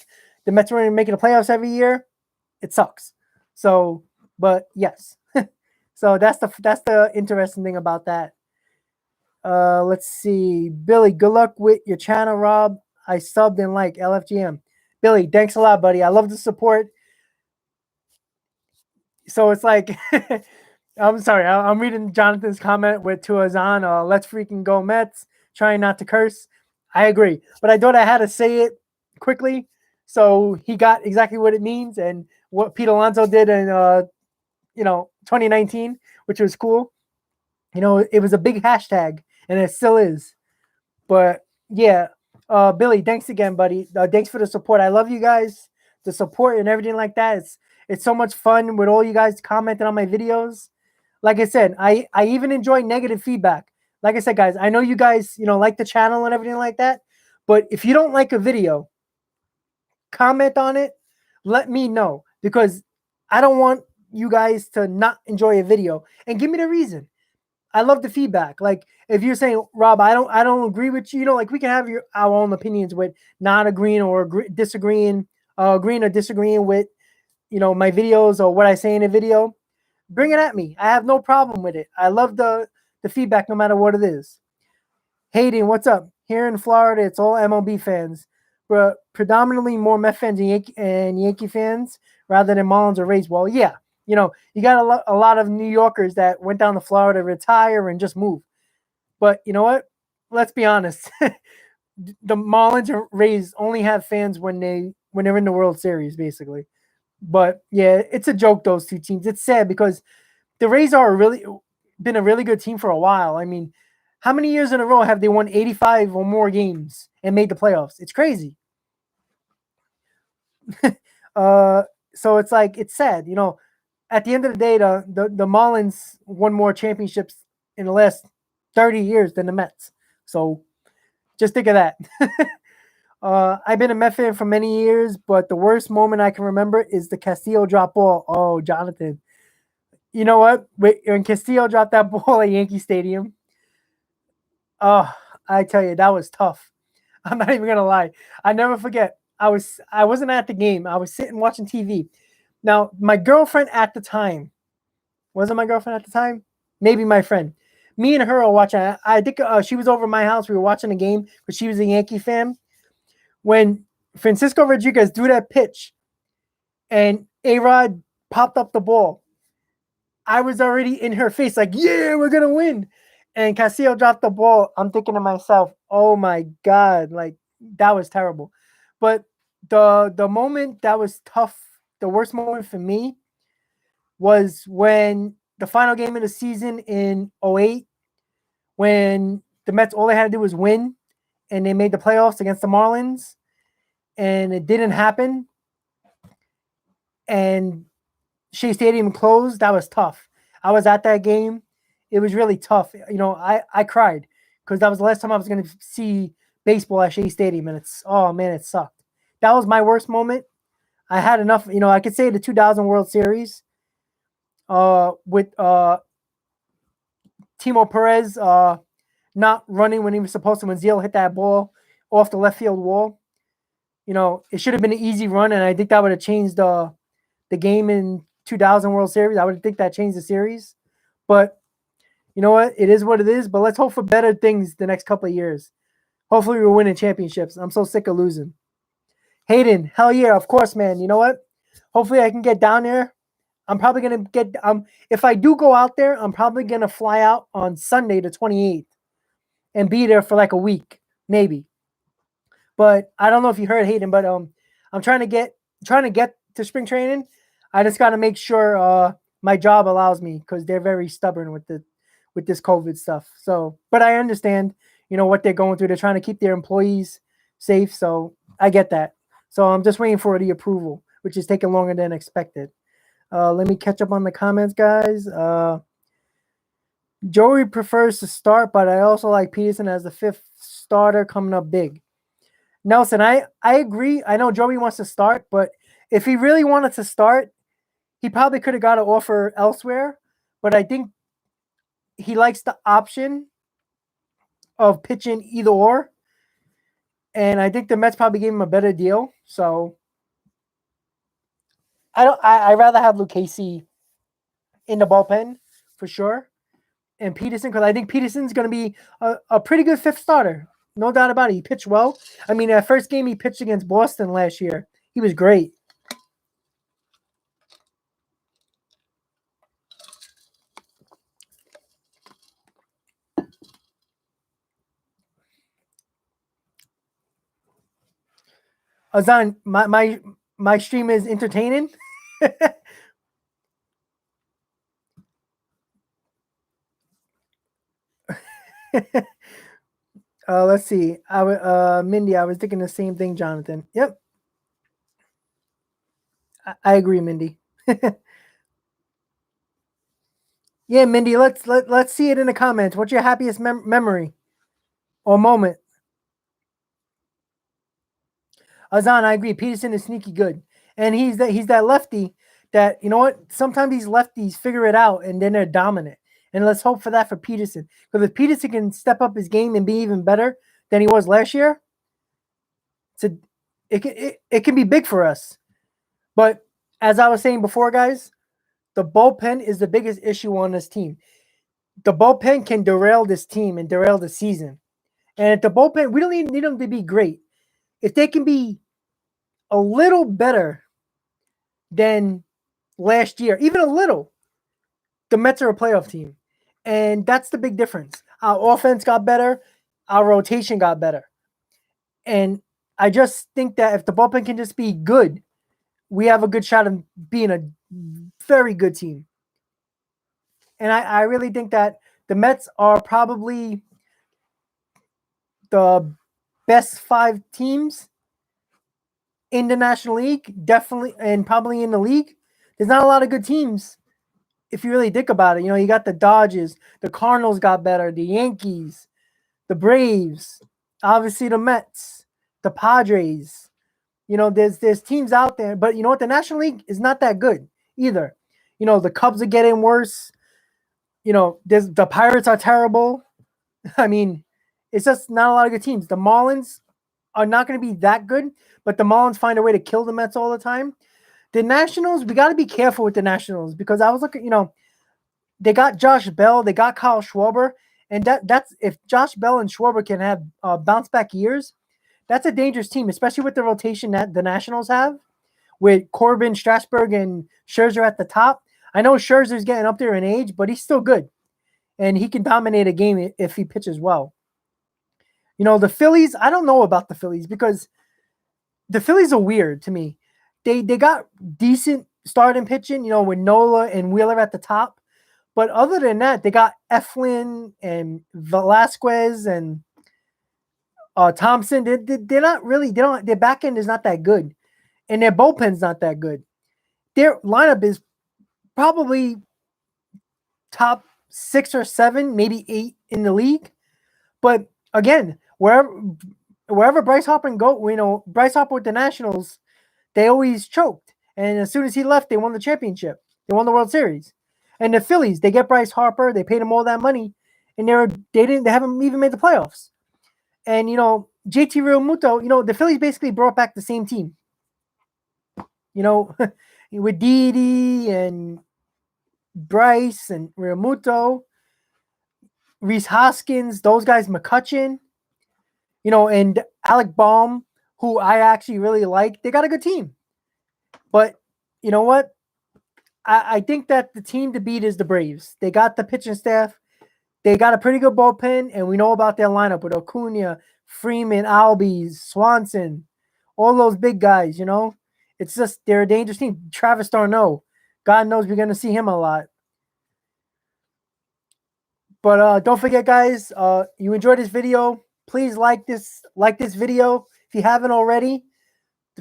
the Mets were making the playoffs every year. It sucks. So, but yes. So that's the interesting thing about that. Let's see. Billy, good luck with your channel, Rob. I subbed and like LFGM. Billy, thanks a lot, buddy. I love the support. So it's like, I'm sorry. I'm reading Jonathan's comment with Tuazan. Let's freaking go Mets. Trying not to curse. I agree. But I thought I had to say it quickly. So he got exactly what it means and what Pete Alonso did in, 2019, which was cool. It was a big hashtag, and it still is. But yeah, Billy, thanks again, buddy. Thanks for the support. I love you guys, the support and everything like that. It's so much fun with all you guys commenting on my videos. Like I said, I even enjoy negative feedback. Like I said, guys, I know you guys, like the channel and everything like that. But if you don't like a video, comment on it. Let me know, because I don't want you guys to not enjoy a video, and give me the reason. I love the feedback. Like if you're saying, Rob, I don't agree with you. Like we can have our own opinions with not agreeing or disagreeing, agreeing or disagreeing with, my videos or what I say in a video. Bring it at me. I have no problem with it. I love the feedback no matter what it is. Hayden, what's up? Here in Florida, it's all MLB fans, but predominantly more Met fans and Yankee fans rather than Marlins or Rays. Well, yeah, you got a lot of New Yorkers that went down to Florida to retire and just move. But you know what? Let's be honest. The Marlins or Rays only have fans when they're in the World Series, basically. But yeah, it's a joke, those two teams. It's sad because the Rays are been a really good team for a while. I mean, how many years in a row have they won 85 or more games and made the playoffs? It's crazy. So it's like, it's sad, at the end of the day, the Marlins won more championships in the last 30 years than the Mets. So just think of that. I've been a Met fan for many years, but the worst moment I can remember is the Castillo drop ball. Oh, Jonathan. You know what? When Castillo dropped that ball at Yankee Stadium, oh, I tell you, that was tough. I'm not even gonna lie. I never forget. I wasn't at the game. I was sitting watching TV. Now, my girlfriend at the time, wasn't my girlfriend at the time? Maybe my friend. Me and her are watching. I think she was over at my house. We were watching the game because she was a Yankee fan. When Francisco Rodriguez threw that pitch and A-Rod popped up the ball, I was already in her face like, yeah, we're going to win. And Castillo dropped the ball. I'm thinking to myself, oh my God, like that was terrible. But the moment that was tough, the worst moment for me was when the final game of the season in 08, when the Mets, all they had to do was win and they made the playoffs against the Marlins. and it didn't happen, and Shea Stadium closed, that was tough. I was at that game. It was really tough. I cried because that was the last time I was going to see baseball at Shea Stadium, and oh man, it sucked. That was my worst moment. I had enough. I could say the 2000 World Series with Timo Perez not running when he was supposed to, when Zeal hit that ball off the left field wall. It should have been an easy run, and I think that would have changed the game in 2000 World Series. I would think that changed the series. But you know what? It is what it is. But let's hope for better things the next couple of years. Hopefully we're winning championships. I'm so sick of losing. Hayden, hell yeah, of course, man. You know what? Hopefully I can get down there. I'm probably going to get if I do go out there, I'm probably going to fly out on Sunday the 28th and be there for like a week, maybe. But I don't know if you heard Hayden, but I'm trying to get to spring training. I just got to make sure my job allows me, because they're very stubborn with this COVID stuff. So, but I understand, what they're going through. They're trying to keep their employees safe. So I get that. So I'm just waiting for the approval, which is taking longer than expected. Let me catch up on the comments, guys. Joey prefers to start, but I also like Peterson as the fifth starter coming up big. Nelson, I agree. I know Joey wants to start, but if he really wanted to start, he probably could have got an offer elsewhere. But I think he likes the option of pitching either or. And I think the Mets probably gave him a better deal. So I'd rather have Lucchesi in the bullpen for sure. And Peterson, because I think Peterson's going to be a pretty good fifth starter. No doubt about it. He pitched well. I mean, that first game he pitched against Boston last year, he was great. Azan, my stream is entertaining. Let's see. Mindy, I was thinking the same thing, Jonathan. Yep. I agree, Mindy. Yeah, Mindy, let's see it in the comments. What's your happiest memory or moment? Azan, I agree. Peterson is sneaky good. And he's that lefty that, you know what? Sometimes these lefties figure it out and then they're dominant. And let's hope for that for Peterson. Because if Peterson can step up his game and be even better than he was last year, it can be big for us. But as I was saying before, guys, the bullpen is the biggest issue on this team. The bullpen can derail this team and derail the season. And if the bullpen, we don't need them to be great. If they can be a little better than last year, even a little, the Mets are a playoff team. And that's the big difference. Our offense got better. Our rotation got better. And I just think that if the bullpen can just be good, we have a good shot of being a very good team. And I really think that the Mets are probably the best 5 teams in the National League, definitely, and probably in the league. There's not a lot of good teams if you really think about it. You got the Dodgers, the Cardinals got better, the Yankees, the Braves, obviously the Mets, the Padres. There's teams out there, but you know what? The National League is not that good either. The Cubs are getting worse. The Pirates are terrible. I mean, it's just not a lot of good teams. The Marlins are not going to be that good, but the Marlins find a way to kill the Mets all the time. The Nationals, we got to be careful with the Nationals, because I was looking, they got Josh Bell, they got Kyle Schwarber, and that's if Josh Bell and Schwarber can have bounce back years, that's a dangerous team, especially with the rotation that the Nationals have, with Corbin, Strasburg, and Scherzer at the top. I know Scherzer's getting up there in age, but he's still good, and he can dominate a game if he pitches well. The Phillies, I don't know about the Phillies, because the Phillies are weird to me. They got decent starting pitching, with Nola and Wheeler at the top. But other than that, they got Eflin and Velasquez and Thompson, they're not really, their back end is not that good, and their bullpen's not that good. Their lineup is probably top 6 or 7, maybe 8 in the league. But again, wherever Bryce Harper Bryce Harper with the Nationals, they always choked. And as soon as he left, they won the championship. They won the World Series. And the Phillies, they get Bryce Harper, they paid him all that money, and they haven't even made the playoffs. And JT Realmuto, the Phillies basically brought back the same team. With Didi and Bryce and Realmuto, Rhys Hoskins, those guys, McCutchen, and Alec Baum, who I actually really like. They got a good team. But you know what? I think that the team to beat is the Braves. They got the pitching staff. They got a pretty good bullpen, and we know about their lineup with Acuna, Freeman, Albies, Swanson, all those big guys, It's just they're a dangerous team. Travis d'Arnaud, God knows we're going to see him a lot. But don't forget, guys, you enjoyed this video. Please like this video if you haven't already.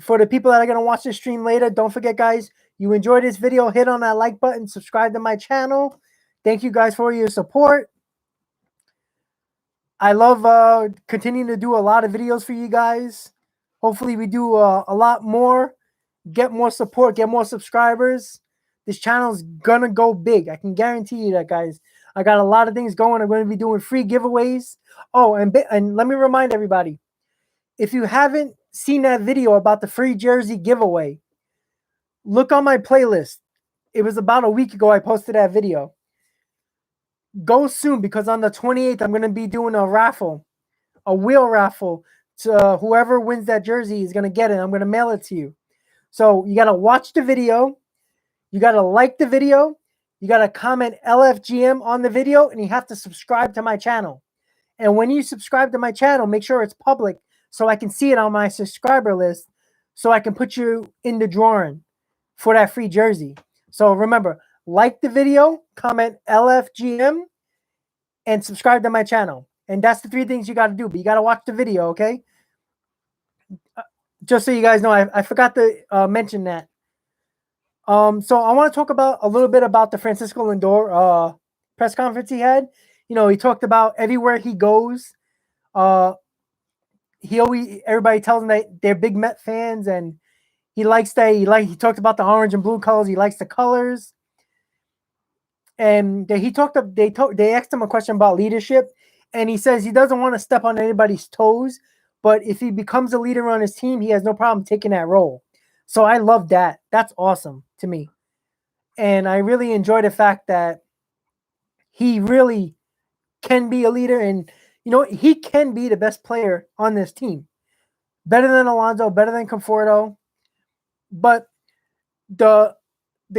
For the people that are going to watch this stream later, don't forget, guys, you enjoyed this video, hit on that like button, subscribe to my channel. Thank you guys for your support. I love continuing to do a lot of videos for you guys. Hopefully we do a lot more, get more support, get more subscribers. This channel is going to go big. I can guarantee you that, guys. I got a lot of things going. I'm going to be doing free giveaways. Oh, and let me remind everybody, if you haven't seen that video about the free jersey giveaway, look on my playlist. It was about a week ago I posted that video. Go soon, because on the 28th, I'm going to be doing a raffle, a wheel raffle. To whoever wins that jersey is going to get it. I'm going to mail it to you. So you got to watch the video. You got to like the video. You got to comment LFGM on the video, and you have to subscribe to my channel. And when you subscribe to my channel, make sure it's public so I can see it on my subscriber list, so I can put you in the drawing for that free jersey. So remember, like the video, comment LFGM, and subscribe to my channel. And that's the 3 things you got to do. But you got to watch the video, okay? Just so you guys know, I forgot to mention that. So I want to talk about a little bit about the Francisco Lindor press conference he had. He talked about everywhere he goes. Everybody tells him that they're big Met fans, and he likes that. He talked about the orange and blue colors. He likes the colors. And they asked him a question about leadership, and he says he doesn't want to step on anybody's toes, but if he becomes a leader on his team, he has no problem taking that role. So I love that. That's awesome to me. And I really enjoy the fact that he really can be a leader, and he can be the best player on this team. Better than Alonso, better than Conforto. But the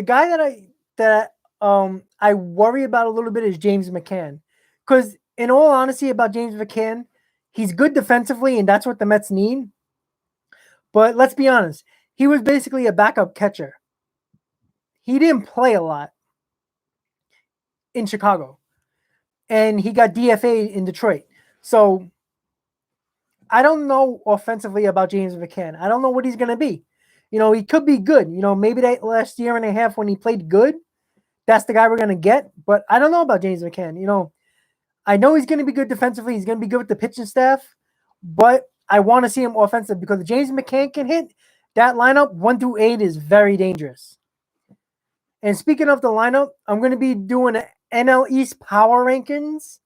guy that I worry about a little bit is James McCann. Because in all honesty about James McCann, he's good defensively, and that's what the Mets need. But let's be honest, he was basically a backup catcher. He didn't play a lot in Chicago, and he got DFA'd in Detroit. So I don't know offensively about James McCann. I don't know what he's going to be. He could be good. Maybe that last year and a half when he played good, that's the guy we're going to get. But I don't know about James McCann. I know he's going to be good defensively. He's going to be good with the pitching staff. But I want to see him offensive, because if James McCann can hit, that lineup 1 through 8 is very dangerous. And speaking of the lineup, I'm going to be doing an NL East power rankings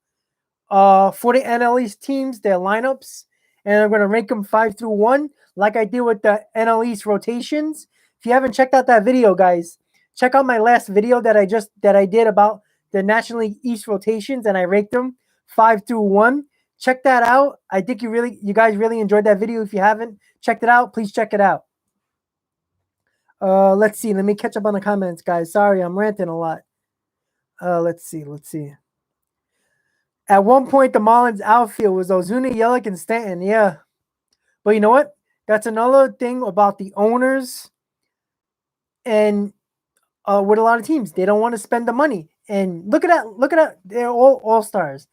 for the NL East teams, their lineups. And I'm going to rank them 5 through 1, like I did with the NL East rotations. If you haven't checked out that video, guys, check out my last video that I did about the National League East rotations, and I ranked them 5 through 1. Check that out. I think you guys really enjoyed that video. If you haven't checked it out, please check it out. Let's see. Let me catch up on the comments, guys. Sorry, I'm ranting a lot. Let's see. At one point, the Marlins outfield was Ozuna, Yelich, and Stanton. Yeah. But you know what? That's another thing about the owners and with a lot of teams. They don't want to spend the money. And look at that. They're all all-stars.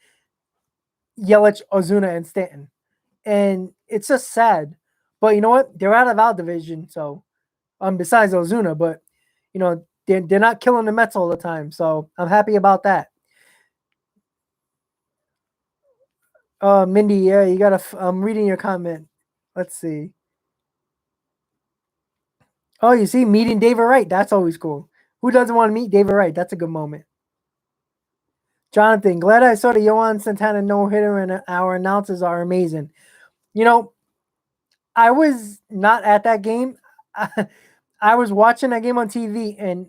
Yelich, Ozuna, and Stanton. and it's just sad. But you know what? They're out of our division, so besides Ozuna, but you know they're not killing the Mets all the time, so I'm happy about that. Mindy, yeah, you gotta. I'm reading your comment. Let's see. Oh, you see, meeting David Wright. That's always cool. Who doesn't want to meet David Wright? That's a good moment. Jonathan, glad I saw the Yohan Santana no hitter, and our announcers are amazing. You know, I was not at that game. I was watching that game on TV, and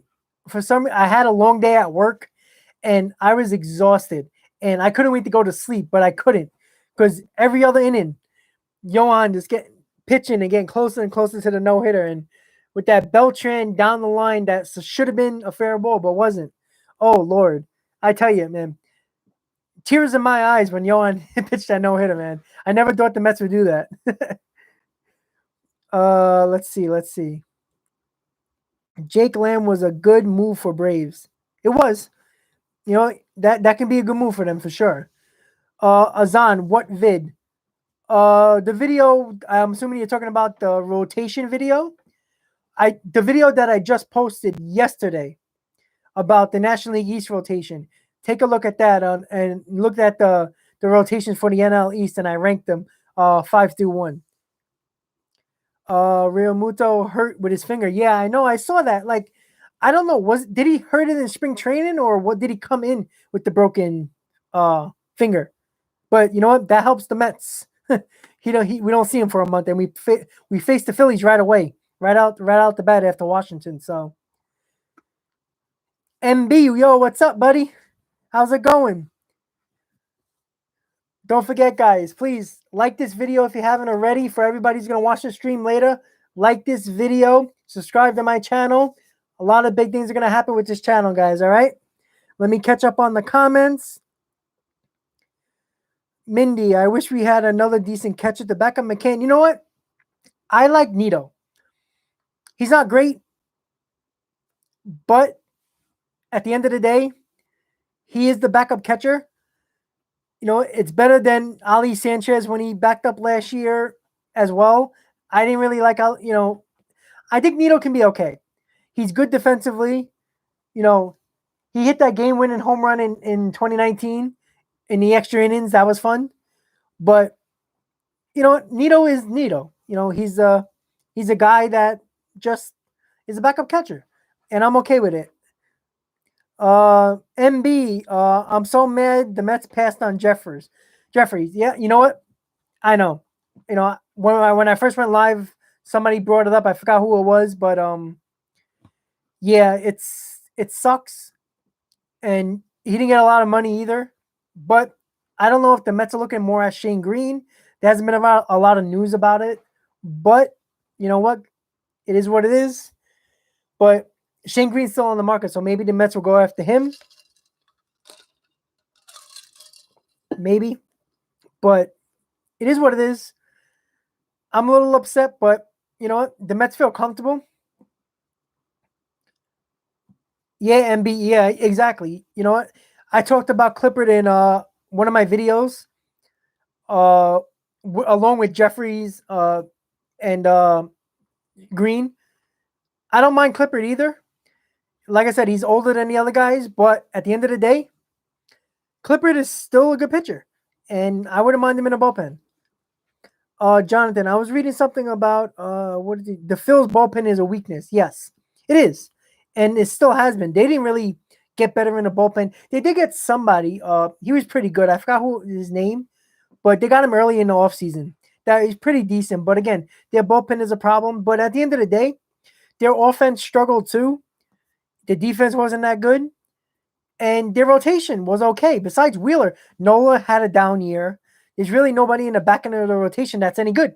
for some, I had a long day at work, and I was exhausted, and I couldn't wait to go to sleep, but I couldn't because every other inning, Yohan just getting pitching and getting closer and closer to the no hitter, and with that Beltran down the line, that should have been a fair ball, but wasn't. Oh Lord, I tell you, man, tears in my eyes when Yohan pitched that no hitter, man. I never thought the Mets would do that. Let's see. Jake Lamb was a good move for Braves. It was. You know, that can be a good move for them for sure. Azan, what vid? The video, I'm assuming you're talking about the rotation video. The video that I just posted yesterday about the National League East rotation. Take a look at that and look at the rotations for the NL East, and I ranked them 5-1. Real Muto hurt with his finger. Yeah, I know. I saw that. Like, I don't know. Did he hurt it in spring training, or what? Did he come in with the broken finger? But you know what? That helps the Mets. We don't see him for a month, and we face the Phillies right away, right out the bat after Washington. So, MB, yo, what's up, buddy? How's it going? Don't forget, guys, please like this video if you haven't already. For everybody who's going to watch the stream later, like this video, subscribe to my channel. A lot of big things are going to happen with this channel, guys, all right? Let me catch up on the comments. Mindy, I wish we had another decent catch at the back of Mccann. You know what? I like Nito. He's not great, but at the end of the day, he is the backup catcher. You know, it's better than Ali Sanchez when he backed up last year as well. I didn't really like how, I think Nito can be okay. He's good defensively. You know, he hit that game-winning home run in 2019 in the extra innings. That was fun. But, you know, Nito is Nito. You know, he's a guy that is a backup catcher. And I'm okay with it. MB, I'm so mad the Mets passed on Jeffries. Yeah, you know what? I know. You know, when I first went live, somebody brought it up. I forgot who it was, but yeah, it sucks. And he didn't get a lot of money either. But I don't know if the Mets are looking more at Shane Green. There hasn't been a lot of news about it. But you know what? It is what it is. But Shane Green's still on the market, so maybe the Mets will go after him. Maybe. But it is what it is. I'm a little upset, but you know what? The Mets feel comfortable. Yeah, MB. Yeah, exactly. You know what? I talked about Clippard in one of my videos, along with Jeffries and Green. I don't mind Clippard either. Like I said, he's older than the other guys, but at the end of the day, Clippard is still a good pitcher, and I wouldn't mind him in a bullpen. Jonathan, I was reading something about the Phil's bullpen is a weakness. Yes, it is, and it still has been. They didn't really get better in the bullpen. They did get somebody. He was pretty good. I forgot who his name, but they got him early in the offseason. That is pretty decent. But again, their bullpen is a problem. But at the end of the day, their offense struggled too. The defense wasn't that good, and their rotation was okay. Besides Wheeler, Nola had a down year. There's really nobody in the back end of the rotation that's any good.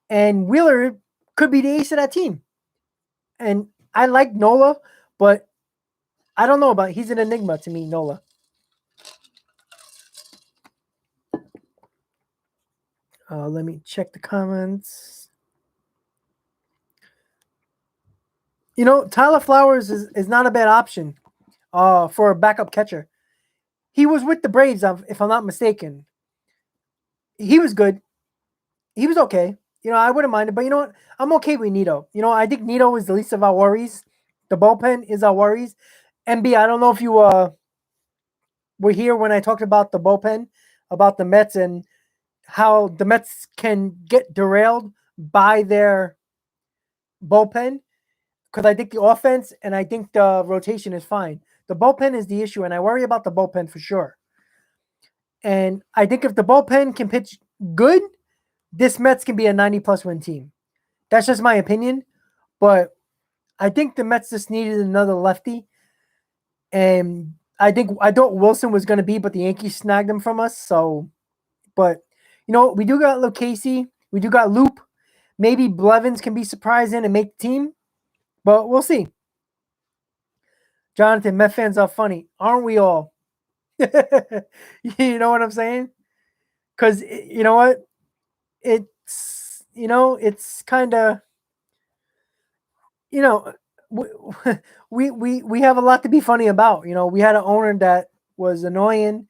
And Wheeler could be the ace of that team. And I like Nola, but I don't know about he's an enigma to me, Nola. Let me check the comments. You know, Tyler Flowers is not a bad option for a backup catcher. He was with the Braves, if I'm not mistaken. He was good. He was okay. I wouldn't mind it, but you know what? I'm okay with Nito. I think Nito is the least of our worries. The bullpen is our worries. MB, I don't know if you were here when I talked about the bullpen, about the Mets and how the Mets can get derailed by their bullpen, because I think the offense and I think the rotation is fine. The bullpen is the issue, and I worry about the bullpen for sure. And I think if the bullpen can pitch good, this Mets can be a 90+ win team. That's just my opinion. But I think the Mets just needed another lefty. And I thought Wilson was going to be, but the Yankees snagged him from us. So, but we do got Lucchesi. We do got Loop. Maybe Blevins can be surprising and make the team, but we'll see. Jonathan, Met fans are funny, aren't we all? You know what I'm saying? Because you know what, it's kind of you know we have a lot to be funny about. We had an owner that was annoying.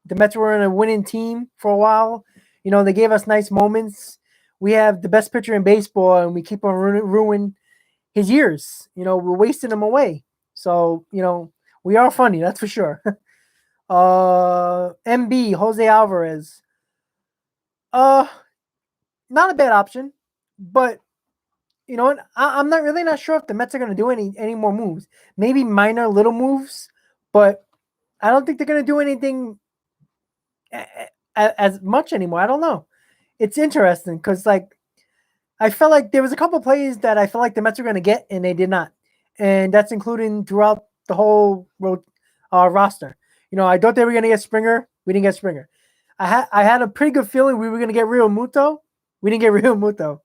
The Mets were in a winning team for a while. They gave us nice moments. We have the best pitcher in baseball, and we keep on ruining his years. We're wasting him away. So we are funny, that's for sure. MB Jose Alvarez. Not a bad option, but you know what? I'm not sure if the Mets are going to do any more moves. Maybe minor little moves, but I don't think they're going to do anything as much anymore. I don't know. It's interesting because I felt like there was a couple plays that I felt like the Mets were going to get, and they did not, and that's including throughout the whole roster. I thought they were going to get Springer. We didn't get Springer. I had a pretty good feeling we were going to get Real Muto. We didn't get Real Muto.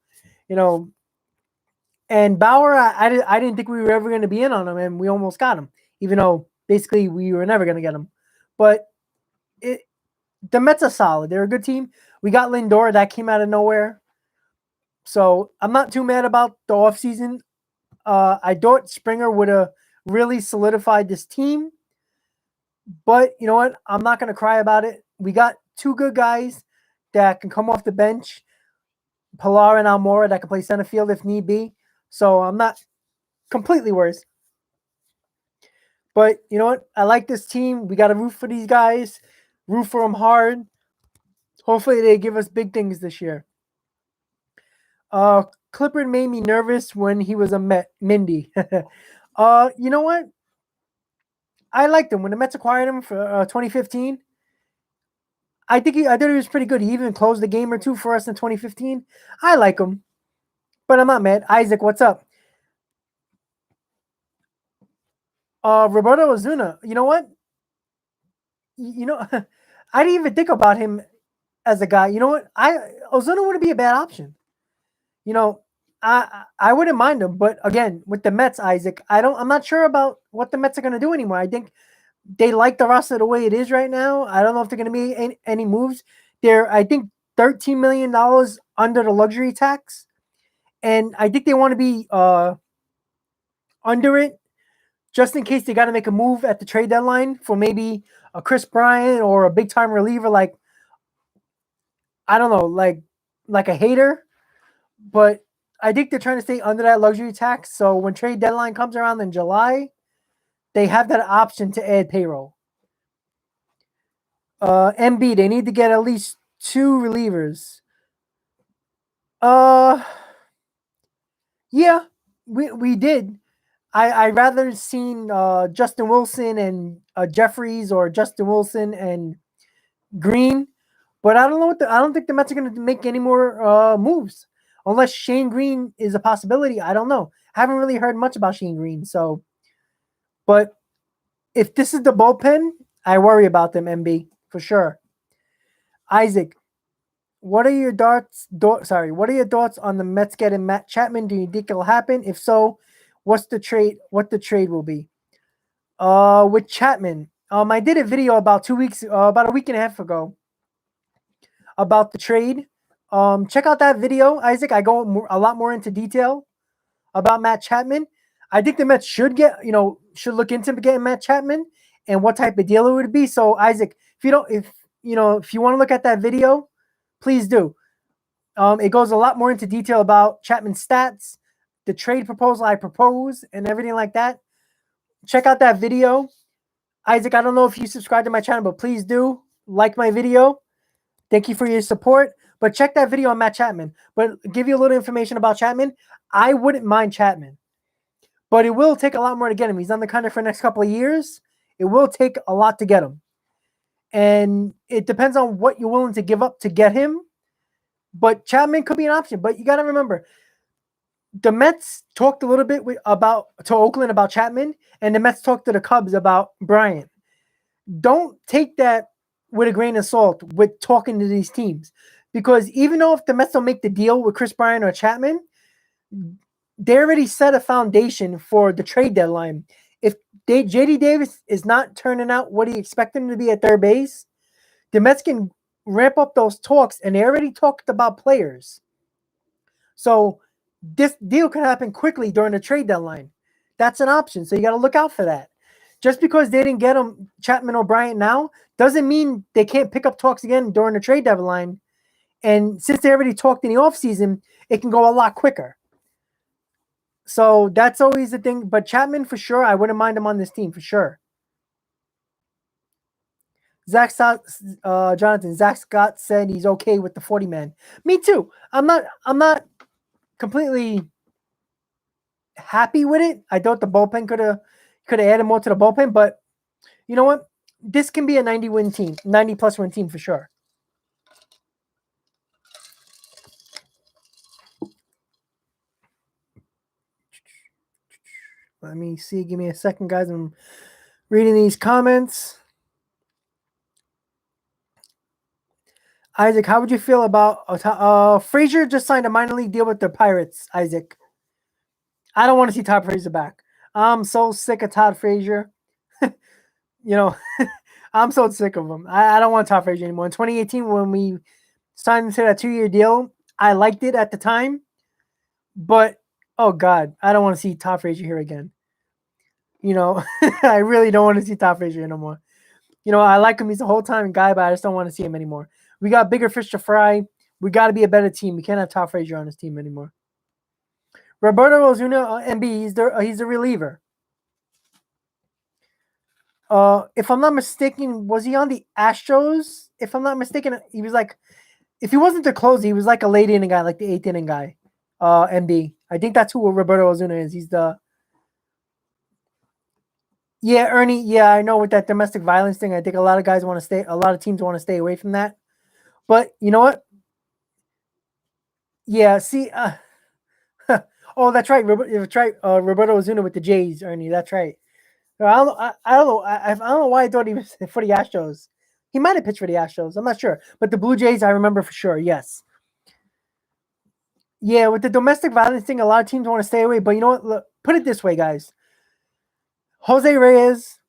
And Bauer, I didn't think we were ever going to be in on him, and we almost got him, even though basically we were never going to get him. But the Mets are solid. They're a good team. We got Lindor. That came out of nowhere. So I'm not too mad about the offseason. I thought Springer would have really solidified this team. But you know what? I'm not going to cry about it. We got two good guys that can come off the bench, Pilar and Almora, that can play center field if need be. So I'm not completely worried. But you know what? I like this team. We got to root for these guys, root for them hard. Hopefully they give us big things this year. Clippard made me nervous when he was a Met, Mindy. You know what? I liked him when the Mets acquired him for 2015. I thought he was pretty good. He even closed a game or two for us in 2015. I like him, but I'm not mad. Isaac, what's up? Roberto Azuna. You know what? I didn't even think about him as a guy. You know what? Ozuna wouldn't be a bad option. I wouldn't mind him, but again, with the Mets, Isaac, I'm not sure about what the Mets are going to do anymore. I think they like the roster the way it is right now. I don't know if they're going to be any moves. They're, I think, $13 million under the luxury tax, and I think they want to be under it just in case they got to make a move at the trade deadline for maybe a Chris Bryant or a big time reliever like, I don't know, like a Hater. But I think they're trying to stay under that luxury tax. So when trade deadline comes around in July, they have that option to add payroll. MB, they need to get at least two relievers. Yeah, we did. I rather seen Justin Wilson and Jeffries, or Justin Wilson and Green, but I don't know I don't think the Mets are going to make any more moves unless Shane Green is a possibility. I don't know. I haven't really heard much about Shane Green. So, but if this is the bullpen, I worry about them, MB, for sure. Isaac, what are your thoughts? What are your thoughts on the Mets getting Matt Chapman? Do you think it'll happen? If so, what's the trade? What the trade will be? With Chapman, I did a video about about a week and a half ago about the trade. Check out that video, Isaac. I go a lot more into detail about Matt Chapman. I think the Mets should look into getting Matt Chapman and what type of deal it would be. So Isaac, if you want to look at that video, please do. It goes a lot more into detail about Chapman's stats, the trade proposal I propose, and everything like that. Check out that video. Isaac, I don't know if you subscribe to my channel, but please do like my video. Thank you for your support. But check that video on Matt Chapman. But give you a little information about Chapman. I wouldn't mind Chapman, but it will take a lot more to get him. He's on the contract for the next couple of years. It will take a lot to get him. And it depends on what you're willing to give up to get him. But Chapman could be an option. But you got to remember, the Mets talked a little bit to Oakland about Chapman, and the Mets talked to the Cubs about Bryant. Don't take that with a grain of salt with talking to these teams, because even though if the Mets don't make the deal with Chris Bryant or Chapman, they already set a foundation for the trade deadline. If JD Davis is not turning out what he expected him to be at third base, the Mets can ramp up those talks, and they already talked about players. So this deal can happen quickly during the trade deadline. That's an option. So you got to look out for that. Just because they didn't get him, Chapman or Bryant now, doesn't mean they can't pick up talks again during the trade deadline. And since they already talked in the offseason, it can go a lot quicker. So that's always the thing. But Chapman, for sure, I wouldn't mind him on this team, for sure. Jonathan, Zach Scott said he's okay with the 40-man. Me too. I'm not completely happy with it. I thought the bullpen could have added more to the bullpen, but you know what? This can be a 90-win team, 90-plus win team for sure. Let me see. Give me a second, guys. I'm reading these comments. Isaac, how would you feel about Frazier just signed a minor league deal with the Pirates, Isaac? I don't want to see Todd Frazier back. I'm so sick of Todd Frazier. I'm so sick of him. I don't want Todd Frazier anymore. In 2018, when we signed into that 2-year deal, I liked it at the time. But, oh, God, I don't want to see Todd Frazier here again. I really don't want to see Todd Frazier anymore. I like him. He's a whole-time guy, but I just don't want to see him anymore. We got bigger fish to fry. We got to be a better team. We can't have Todd Frazier on this team anymore. Roberto Azuna, MB, he's a reliever. If I'm not mistaken, was he on the Astros? If I'm not mistaken, he was like, if he wasn't the closer, he was like a late inning guy, like the 8th inning guy. MB. I think that's who Roberto Azuna is. He's the... Yeah, Ernie. Yeah, I know with that domestic violence thing, I think a lot of teams want to stay away from that. But you know what? Yeah, see, oh, that's right. Roberto Azuna with the Jays, Ernie. That's right. I don't know. I don't know why I thought he was for the Astros. He might have pitched for the Astros. I'm not sure. But the Blue Jays, I remember for sure. Yes. Yeah, with the domestic violence thing, a lot of teams want to stay away. But you know what? Look, put it this way, guys. Jose Reyes,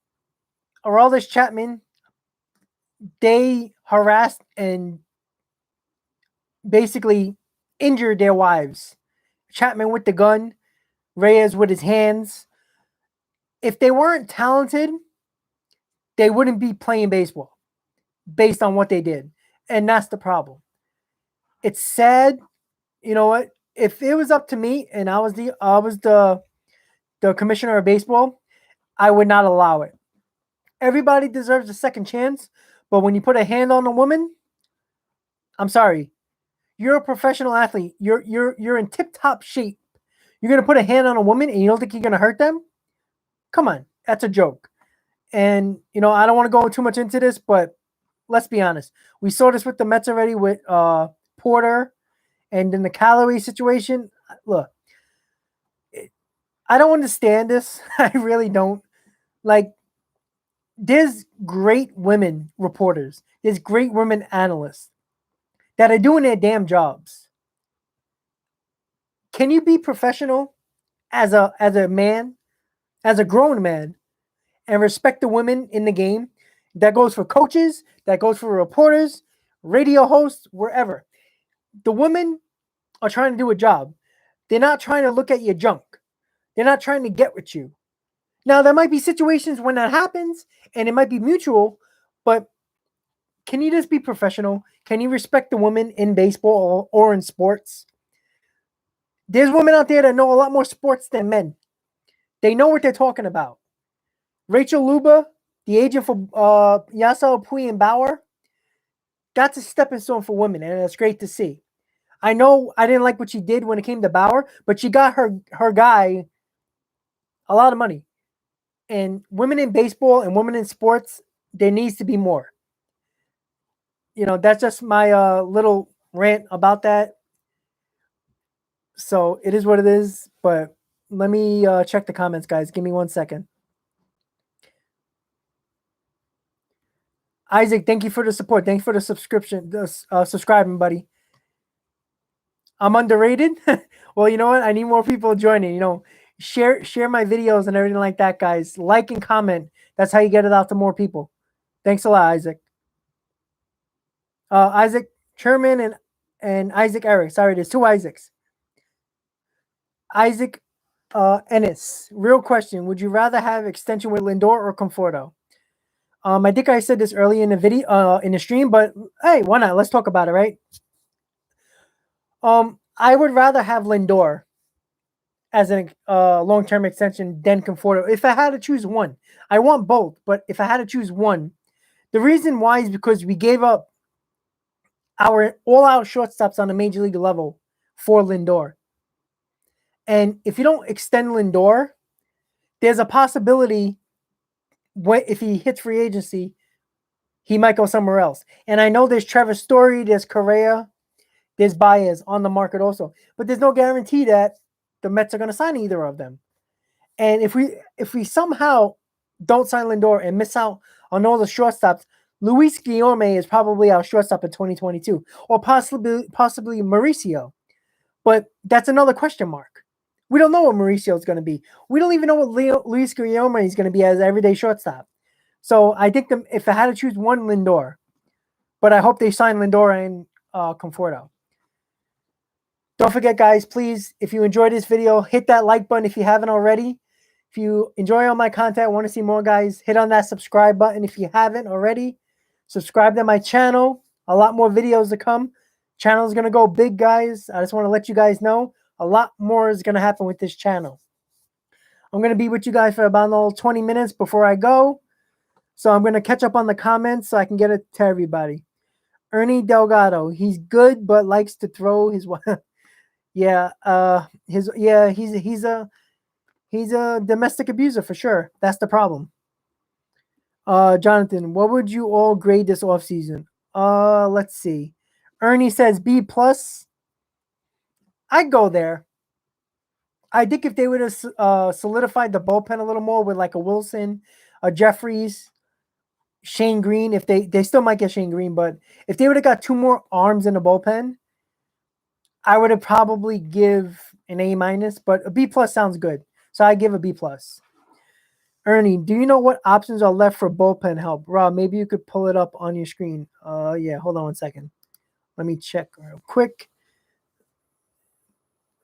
Aroldis Chapman, they harassed and basically injured their wives. Chapman with the gun, Reyes with his hands. If they weren't talented, they wouldn't be playing baseball based on what they did. And that's the problem. It's sad. You know what? If it was up to me and I was the commissioner of baseball, I would not allow it. Everybody deserves a second chance, but when you put a hand on a woman, I'm sorry. You're a professional athlete. You're in tip-top shape. You're going to put a hand on a woman and you don't think you're going to hurt them? Come on. That's a joke. And, I don't want to go too much into this, but let's be honest. We saw this with the Mets already with Porter and in the Callaway situation. Look, I don't understand this. I really don't. Like, there's great women reporters. There's great women analysts that are doing their damn jobs. Can you be professional as a man, as a grown man, and respect the women in the game? That goes for coaches, that goes for reporters, radio hosts, wherever. The women are trying to do a job. They're not trying to look at your junk. They're not trying to get with you. Now, there might be situations when that happens, and it might be mutual, but can you just be professional? Can you respect the women in baseball or in sports? There's women out there that know a lot more sports than men. They know what they're talking about. Rachel Luba, the agent for Yasser Puig and Bauer, that's a stepping stone for women, and it's great to see. I know I didn't like what she did when it came to Bauer, but she got her guy a lot of money. And women in baseball and women in sports, there needs to be more. That's just my little rant about that. So it is what it is. But let me check the comments, guys. Give me 1 second. Isaac, thank you for the support. Thanks for the subscription, subscribing, buddy. I'm underrated. Well, you know what? I need more people joining. Share my videos and everything like that, guys. Like and comment. That's how you get it out to more people. Thanks a lot, Isaac. Isaac Sherman and Isaac Eric. Sorry, there's two Isaacs. Isaac Ennis. Real question: would you rather have extension with Lindor or Conforto? I think I said this early in the video, in the stream, but hey, why not? Let's talk about it, right? I would rather have Lindor as a long-term extension than Conforto. If I had to choose one, I want both, but if I had to choose one, the reason why is because we gave up our all-out shortstops on the major league level for Lindor. And if you don't extend Lindor, there's a possibility if he hits free agency, he might go somewhere else. And I know there's Trevor Story, there's Correa, there's Baez on the market also. But there's no guarantee that the Mets are going to sign either of them. And if we somehow don't sign Lindor and miss out on all the shortstops, Luis Guillorme is probably our shortstop in 2022, or possibly Mauricio. But that's another question mark. We don't know what Mauricio is going to be. We don't even know what Luis Guillorme is going to be as everyday shortstop. So I think if I had to choose one, Lindor. But I hope they sign Lindor and Conforto. Don't forget, guys, please, if you enjoyed this video, hit that like button if you haven't already. If you enjoy all my content, want to see more, guys, hit on that subscribe button if you haven't already. Subscribe to my channel. A lot more videos to come. Channel is going to go big, guys. I just want to let you guys know a lot more is going to happen with this channel. I'm going to be with you guys for about another 20 minutes before I go. So I'm going to catch up on the comments so I can get it to everybody. Ernie Delgado, he's good but likes to throw his he's a domestic abuser for sure. That's the problem. Jonathan, what would you all grade this offseason? Let's see. Ernie says B+. I'd go there. I think if they would have solidified the bullpen a little more with like a Wilson, a Jeffries, Shane Green, if they still might get Shane Green, but if they would have got two more arms in the bullpen, I would have probably give an A-, but a B+ sounds good. So I give a B+. Ernie, do you know what options are left for bullpen help? Rob, maybe you could pull it up on your screen. Yeah, hold on 1 second. Let me check real quick.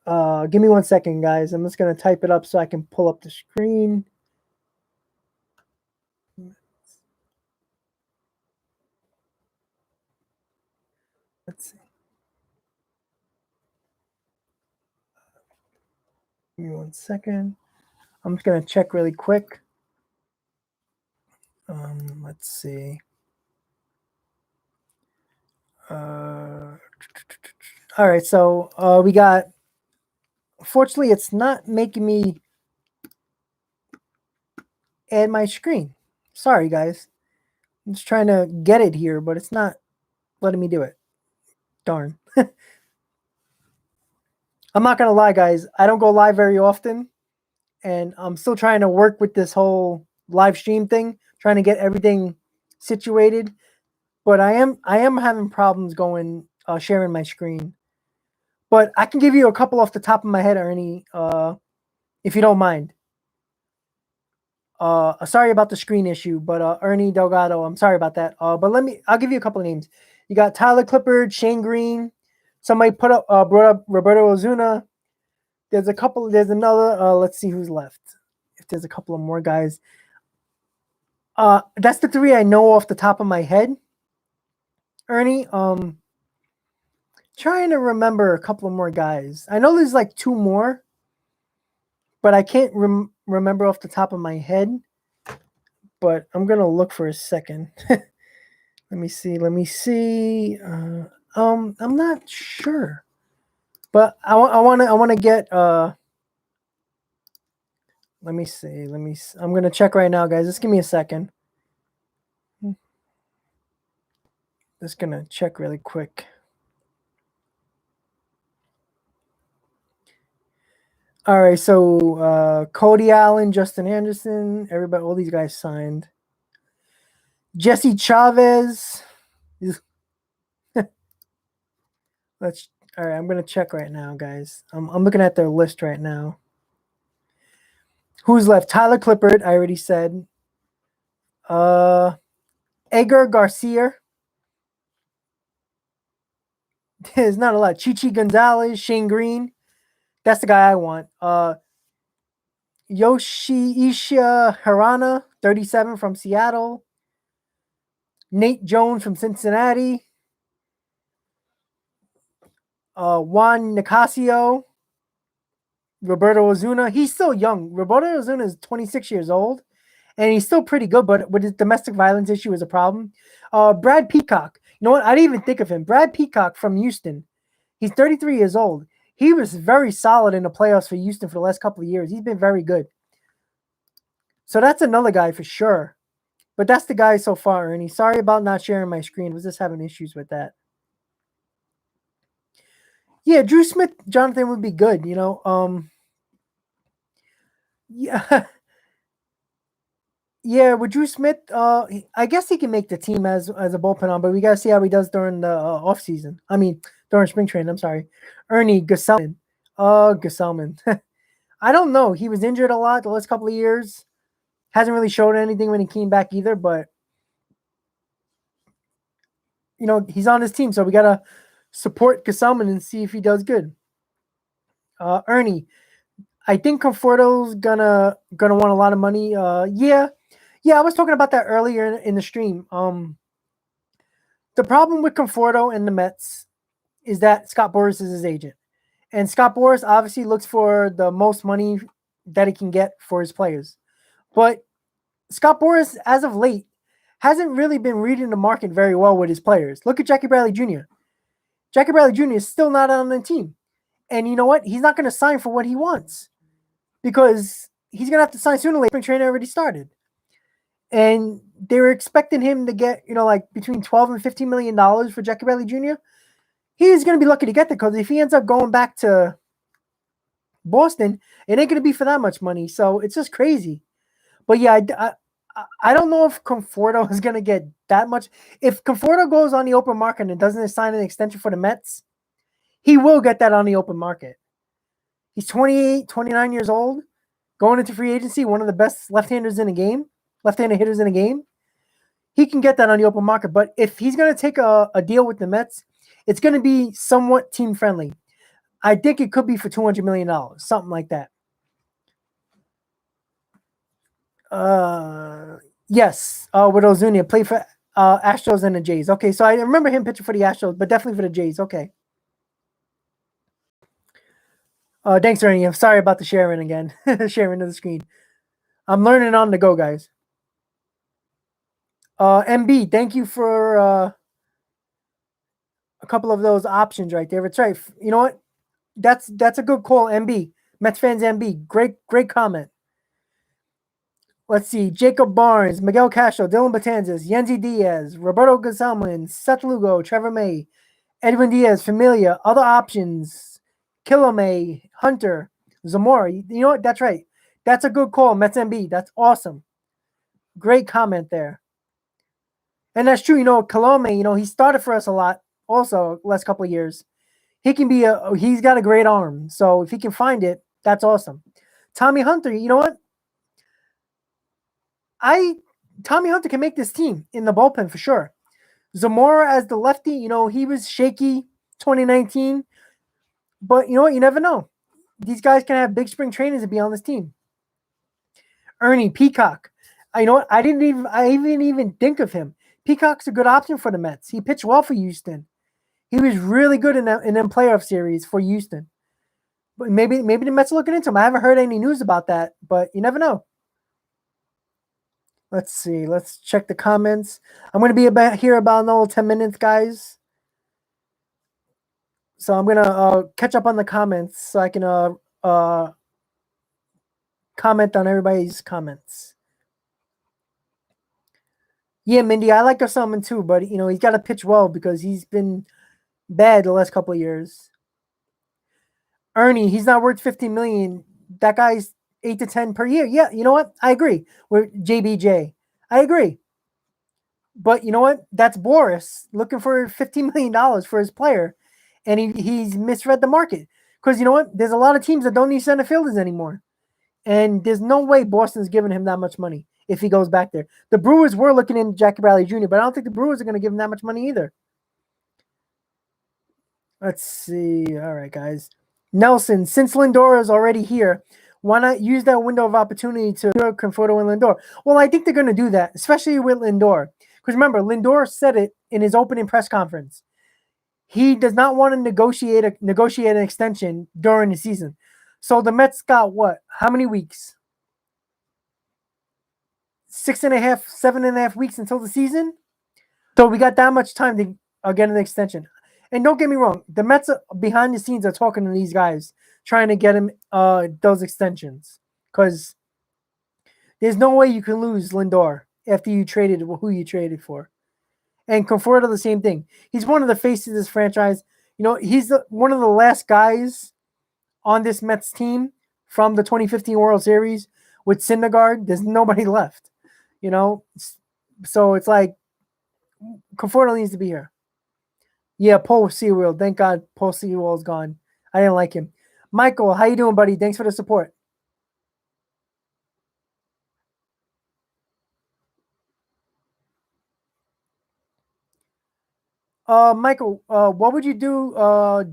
Give me 1 second, guys. I'm just going to type it up so I can pull up the screen. Let's see. Give me 1 second. I'm just going to check really quick. Let's see. All right, so we got. Fortunately, it's not making me add my screen. Sorry, guys. I'm just trying to get it here, but it's not letting me do it. Darn. I'm not gonna lie, guys. I don't go live very often, and I'm still trying to work with this whole live stream thing, trying to get everything situated. But I am having problems going sharing my screen. But I can give you a couple off the top of my head, Ernie, if you don't mind. Sorry about the screen issue, but Ernie Delgado, I'm sorry about that. But I'll give you a couple of names. You got Tyler Clippard, Shane Green. Somebody brought up Roberto Azuna. There's another. Let's see who's left. If there's a couple of more guys. That's the three I know off the top of my head. Ernie, trying to remember a couple of more guys. I know there's like 2 more, but I can't remember off the top of my head. But I'm gonna look for a second. Let me see. I'm not sure, but I want to get. Let me see. I'm gonna check right now, guys. Just give me a second. Just gonna check really quick. All right, so Cody Allen, Justin Anderson, everybody, all these guys signed. Jesse Chavez. Let's. All right, I'm gonna check right now, guys. I'm looking at their list right now. Who's left? Tyler Clippard, I already said. Edgar Garcia. There's not a lot. Chichi Gonzalez, Shane Green. That's the guy I want. Yoshiisha Harana, 37 from Seattle. Nate Jones from Cincinnati. Juan Nicasio. Roberto Azuna. He's still young. Roberto Azuna is 26 years old, and he's still pretty good, but with his domestic violence issue is a problem. Brad Peacock. You know what? I didn't even think of him. Brad Peacock from Houston. He's 33 years old. He was very solid in the playoffs for Houston for the last couple of years. He's been very good. So that's another guy for sure. But that's the guy so far, Ernie. Sorry about not sharing my screen. I was just having issues with that. Yeah, Drew Smith, Jonathan would be good, you know. Yeah. Yeah, with Drew Smith, I guess he can make the team as a bullpen arm, but we gotta see how he does during the off season. I mean, during spring training. I'm sorry, Ernie Gesellman. Gesellman. I don't know. He was injured a lot the last couple of years. Hasn't really showed anything when he came back either. But you know, he's on his team, so we gotta support Gesellman and see if he does good. Ernie, I think Conforto's gonna want a lot of money. Yeah, I was talking about that earlier in the stream. The problem with Conforto and the Mets is that Scott Boras is his agent. And Scott Boras obviously looks for the most money that he can get for his players. But Scott Boras, as of late, hasn't really been reading the market very well with his players. Look at Jackie Bradley Jr. Jackie Bradley Jr. is still not on the team. And you know what? He's not going to sign for what he wants because he's going to have to sign sooner or later. Spring training already started. And they were expecting him to get, you know, like between $12 and $15 million for Jackie Bradley Jr. He's going to be lucky to get there because if he ends up going back to Boston, it ain't going to be for that much money. So it's just crazy. But yeah, I don't know if Conforto is going to get that much. If Conforto goes on the open market and doesn't sign an extension for the Mets, he will get that on the open market. He's 28, 29 years old, going into free agency, one of the best left-handed hitters in a game. He can get that on the open market. But if he's going to take a deal with the Mets, it's going to be somewhat team-friendly. I think it could be for $200 million, something like that. Yes, with Ozuna, played for Astros and the Jays. Okay, so I remember him pitching for the Astros, but definitely for the Jays. Okay. Thanks, Ernie. I'm sorry about the sharing again. Sharing of the screen. I'm learning on the go, guys. MB, thank you for a couple of those options right there. It's right. You know what? That's a good call, MB. Mets fans, MB. Great comment. Let's see. Jacob Barnes, Miguel Castro, Dylan Betances, Yenzi Diaz, Roberto Gonzalez, Seth Lugo, Trevor May, Edwin Diaz, Familia, other options, Kilome, Hunter, Zamora. You know what? That's right. That's a good call, Mets MB. That's awesome. Great comment there. And that's true. You know, Kilome, you know, he started for us a lot also last couple of years. He's got a great arm. So if he can find it, that's awesome. Tommy Hunter, you know what? Tommy Hunter can make this team in the bullpen for sure. Zamora as the lefty, you know, he was shaky 2019. But you know what? You never know. These guys can have big spring trainings and be on this team. Ernie Peacock. You know what? I didn't even think of him. Peacock's a good option for the Mets. He pitched well for Houston. He was really good in them playoff series for Houston. But maybe the Mets are looking into him. I haven't heard any news about that, but you never know. Let's see. Let's check the comments. I'm going to be here about another 10 minutes, guys. So I'm going to catch up on the comments so I can comment on everybody's comments. Yeah, Mindy, I like Osama too, but he's got to pitch well because he's been bad the last couple of years. Ernie, he's not worth $50 million. That guy's 8 to 10 per year. Yeah, you know what? I agree with JBJ. I agree. But you know what? That's Boris looking for $15 million for his player, and he's misread the market. Because you know what? There's a lot of teams that don't need center fielders anymore. And there's no way Boston's giving him that much money if he goes back there. The Brewers were looking into Jackie Bradley Jr., but I don't think the Brewers are going to give him that much money either. Let's see. All right, guys. Nelson, since Lindor is already here, why not use that window of opportunity to Conforto and Lindor? Well, I think they're going to do that, especially with Lindor. Because remember, Lindor said it in his opening press conference. He does not want to negotiate an extension during the season. So the Mets got what? How many weeks? 6.5, 7.5 weeks until the season. So we got that much time to get an extension. And don't get me wrong, the Mets behind the scenes are talking to these guys, trying to get him those extensions. Because there's no way you can lose Lindor after you traded who you traded for. And Conforto, the same thing. He's one of the faces of this franchise. He's one of the last guys on this Mets team from the 2015 World Series with Syndergaard. There's nobody left. So it's like Conforto needs to be here. Yeah, Paul Sewell. Thank God Paul Sewell is gone. I didn't like him. Michael, how you doing, buddy? Thanks for the support. Michael, what would you do?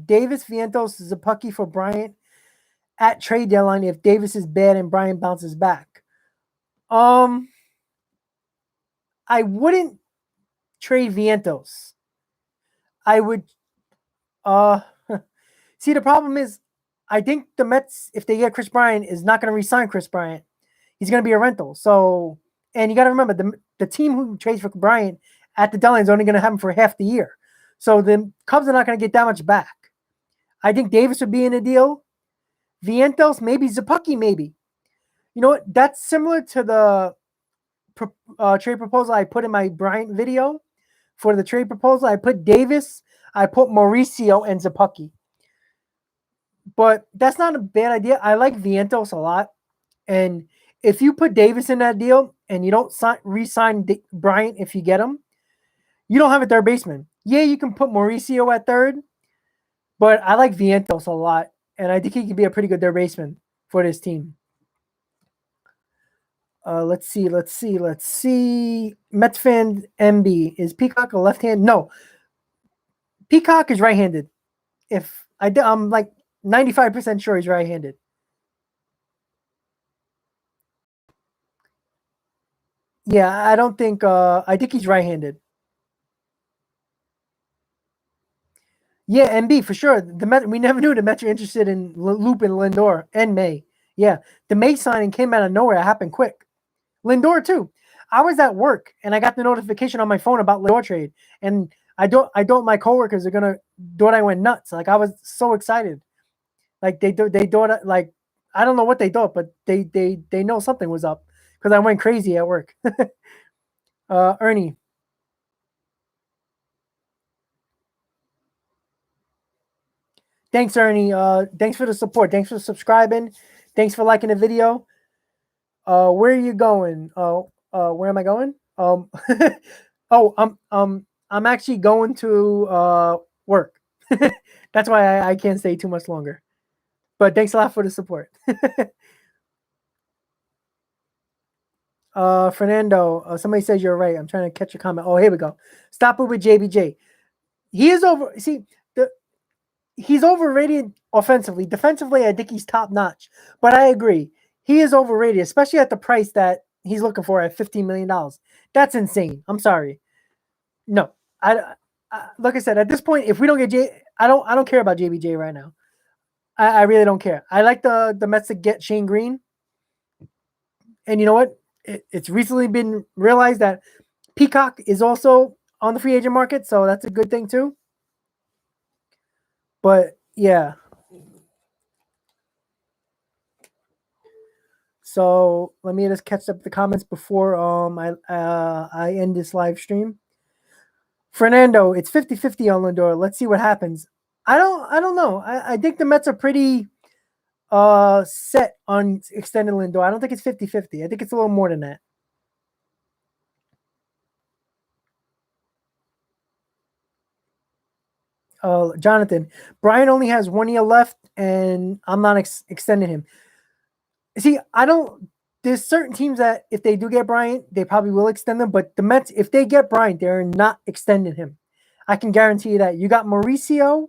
Davis, Vientos, Zapucki for Bryant at trade deadline if Davis is bad and Bryant bounces back. I wouldn't trade Vientos. I would. See, the problem is, I think the Mets, if they get Chris Bryant, is not going to re-sign Chris Bryant. He's going to be a rental. So, and you got to remember, the team who trades for Bryant at the deadline is only going to have him for half the year. So the Cubs are not going to get that much back. I think Davis would be in a deal. Vientos, maybe. Zapucki, maybe. You know what? That's similar to the trade proposal I put in my Bryant video. For the trade proposal, I put Davis, I put Mauricio, and Zapucki. But that's not a bad idea. I like Vientos a lot. And if you put Davis in that deal and you don't re-sign Bryant if you get him, you don't have a third baseman. Yeah, you can put Mauricio at third, but I like Vientos a lot. And I think he can be a pretty good third baseman for this team. Let's see. Mets fan MB. Is Peacock a left hand? No. Peacock is right-handed. I'm like 95% sure he's right-handed. Yeah, I don't think I think he's right-handed. Yeah, MB for sure. We never knew the Mets were interested in Loop and Lindor and May. Yeah, the May signing came out of nowhere. It happened quick. Lindor too. I was at work and I got the notification on my phone about Lindor trade, and I don't. My coworkers are gonna thought I went nuts. Like I was so excited. Like they thought like I don't know what they thought, but they know something was up because I went crazy at work. Ernie. Thanks, Ernie. Thanks for the support. Thanks for subscribing. Thanks for liking the video. Where are you going? Where am I going? I'm actually going to work. That's why I can't stay too much longer. But thanks a lot for the support. Fernando, somebody says you're right. I'm trying to catch a comment. Oh, here we go. Stop it with JBJ. He is over. See, he's overrated offensively. Defensively, I think he's top notch. But I agree. He is overrated, especially at the price that he's looking for at $15 million. That's insane. I'm sorry. No, like I said, at this point, if we don't get I don't care about JBJ right now. I really don't care. I like the Mets to get Shane Green, and you know what? It's recently been realized that Peacock is also on the free agent market, so that's a good thing too. But yeah, so let me just catch up the comments before I end this live stream. Fernando, it's 50-50 on Lindor. Let's see what happens. I don't know. I think the Mets are pretty set on extended Lindor. I don't think it's 50-50. I think it's a little more than that. Jonathan, Brian only has 1 year left, and I'm not extending him. See, I don't. There's certain teams that if they do get Bryant, they probably will extend them. But the Mets, if they get Bryant, they're not extending him. I can guarantee you that. You got Mauricio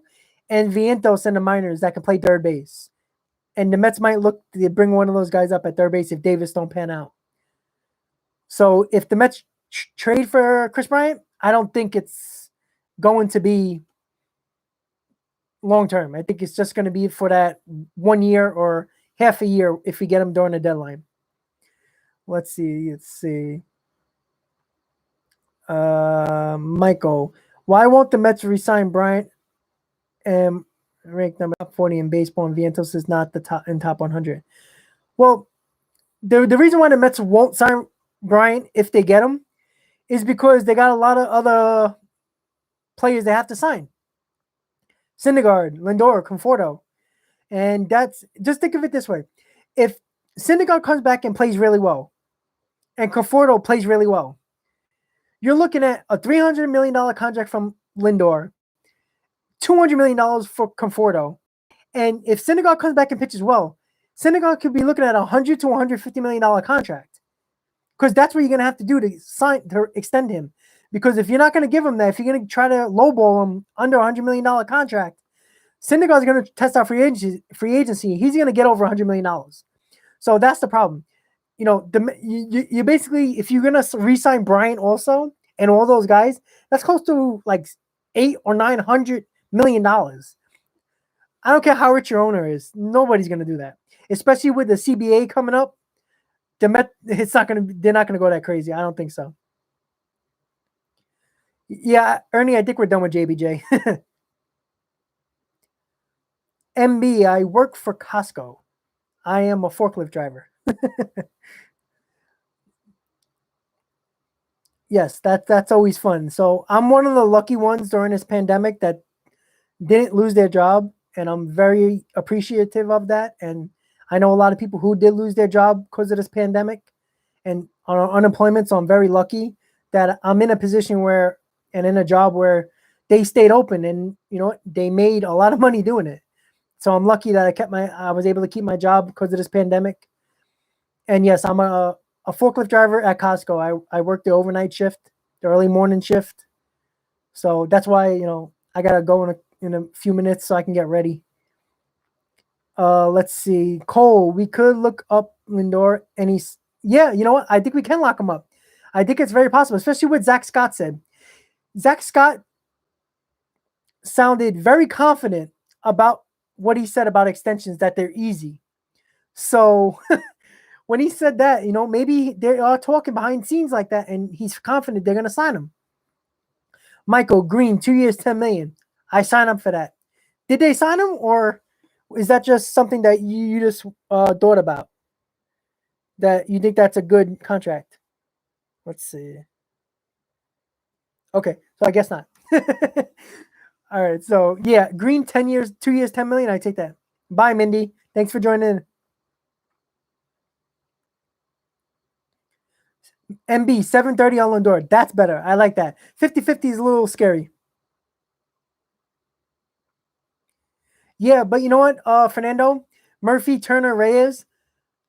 and Vientos in the minors that can play third base, and the Mets might look to bring one of those guys up at third base if Davis don't pan out. So if the Mets trade for Chris Bryant, I don't think it's going to be long term. I think it's just going to be for that 1 year or half a year if we get him during the deadline. Let's see. Michael, why won't the Mets resign Bryant and rank number 40 in baseball, and Vientos is not the top 100? Well, the reason why the Mets won't sign Bryant if they get him is because they got a lot of other players they have to sign. Syndergaard, Lindor, Conforto. And that's, just think of it this way. If Syndergaard comes back and plays really well, and Conforto plays really well, you're looking at a $300 million contract from Lindor, $200 million for Conforto. And if Syndergaard comes back and pitches well, Syndergaard could be looking at a $100 to $150 million contract. Because that's what you're going to have to do to extend him. Because if you're not going to give him that, if you're going to try to lowball him under a $100 million contract, Syndergaard's going to test out free agency. He's going to get over $100 million. So that's the problem. You know, you basically, if you're going to re-sign Bryant also and all those guys, that's close to like $800 or $900 million. I don't care how rich your owner is. Nobody's going to do that, especially with the CBA coming up. They're not going to go that crazy. I don't think so. Yeah, Ernie, I think we're done with JBJ. MB, I work for Costco. I am a forklift driver. Yes, that's always fun. So I'm one of the lucky ones during this pandemic that didn't lose their job, and I'm very appreciative of that. And I know a lot of people who did lose their job because of this pandemic and on unemployment. So I'm very lucky that I'm in a position where and in a job where they stayed open, and you know they made a lot of money doing it. So I'm lucky that I was able to keep my job because of this pandemic. And yes, I'm a forklift driver at Costco. I work the overnight shift, the early morning shift. So that's why, I got to go in a few minutes so I can get ready. Let's see. Cole, we could look up Lindor, and yeah, you know what? I think we can lock him up. I think it's very possible, especially what Zach Scott said. Zach Scott sounded very confident about what he said about extensions, that they're easy. So when he said that, maybe they are talking behind scenes like that, and he's confident they're going to sign him. Michael Green, 2 years, $10 million. I sign up for that. Did they sign him, or is that just something that you just thought about? That you think that's a good contract? Let's see. Okay, so I guess not. All right, so yeah, Green, 10 years, 2 years, $10 million. I take that. Bye, Mindy. Thanks for joining. MB, 730 on Lindor. That's better. I like that. 50-50 is a little scary. Yeah, but you know what, Fernando? Murphy, Turner, Reyes,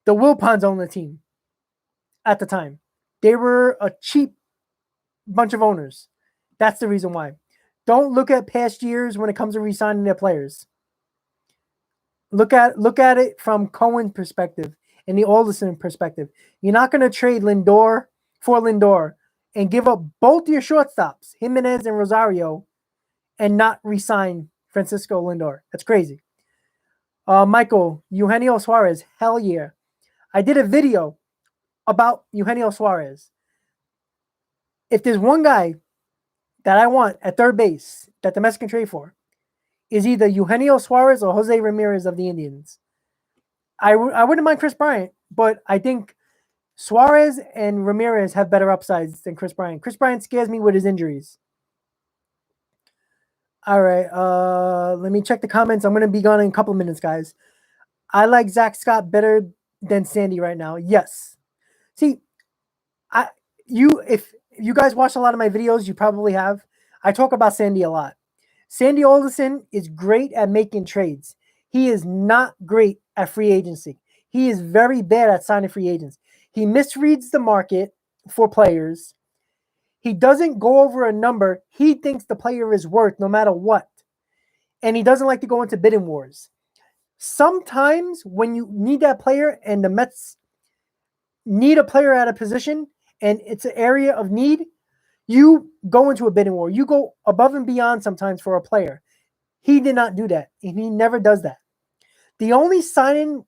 the Wilpons own the team at the time. They were a cheap bunch of owners. That's the reason why. Don't look at past years when it comes to re-signing their players. Look at it from Cohen's perspective and the Alderson perspective. You're not going to trade Lindor for Lindor and give up both your shortstops, Jimenez and Rosario, and not re-sign Francisco Lindor. That's crazy. Michael, Eugenio Suarez, hell yeah. I did a video about Eugenio Suarez. If there's one guy that I want at third base that the Mets can trade for, is either Eugenio Suarez or Jose Ramirez of the Indians. I wouldn't mind Chris Bryant, but I think Suarez and Ramirez have better upsides than Chris Bryant. Chris Bryant scares me with his injuries. All right, let me check the comments. I'm going to be gone in a couple of minutes, guys. I like Zach Scott better than Sandy right now. Yes. See, if you guys watch a lot of my videos, you probably have. I talk about Sandy a lot. Sandy Alderson is great at making trades. He is not great at free agency. He is very bad at signing free agents. He misreads the market for players. He doesn't go over a number he thinks the player is worth no matter what. And he doesn't like to go into bidding wars. Sometimes when you need that player and the Mets need a player at a position and it's an area of need, you go into a bidding war. You go above and beyond sometimes for a player. He did not do that, and he never does that. The only signing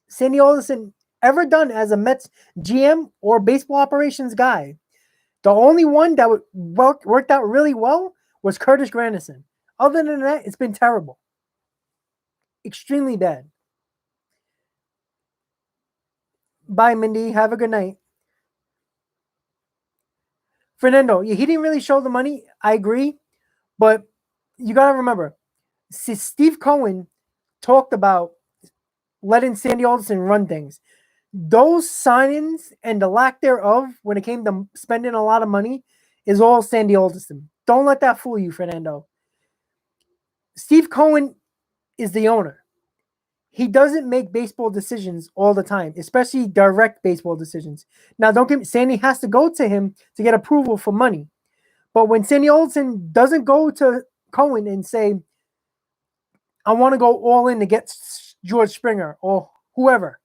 Sandy Alderson ever done as a Mets GM or baseball operations guy, the only one that worked out really well was Curtis Granderson. Other than that, it's been terrible. Extremely bad. Bye, Mindy. Have a good night. Fernando, he didn't really show the money. I agree. But you got to remember, Steve Cohen talked about letting Sandy Alderson run things. Those signings and the lack thereof when it came to spending a lot of money is all Sandy Alderson. Don't let that fool you, Fernando. Steve Cohen is the owner. He doesn't make baseball decisions all the time, especially direct baseball decisions. Now, don't get me, Sandy has to go to him to get approval for money. But when Sandy Alderson doesn't go to Cohen and say, I want to go all in to get George Springer or whoever.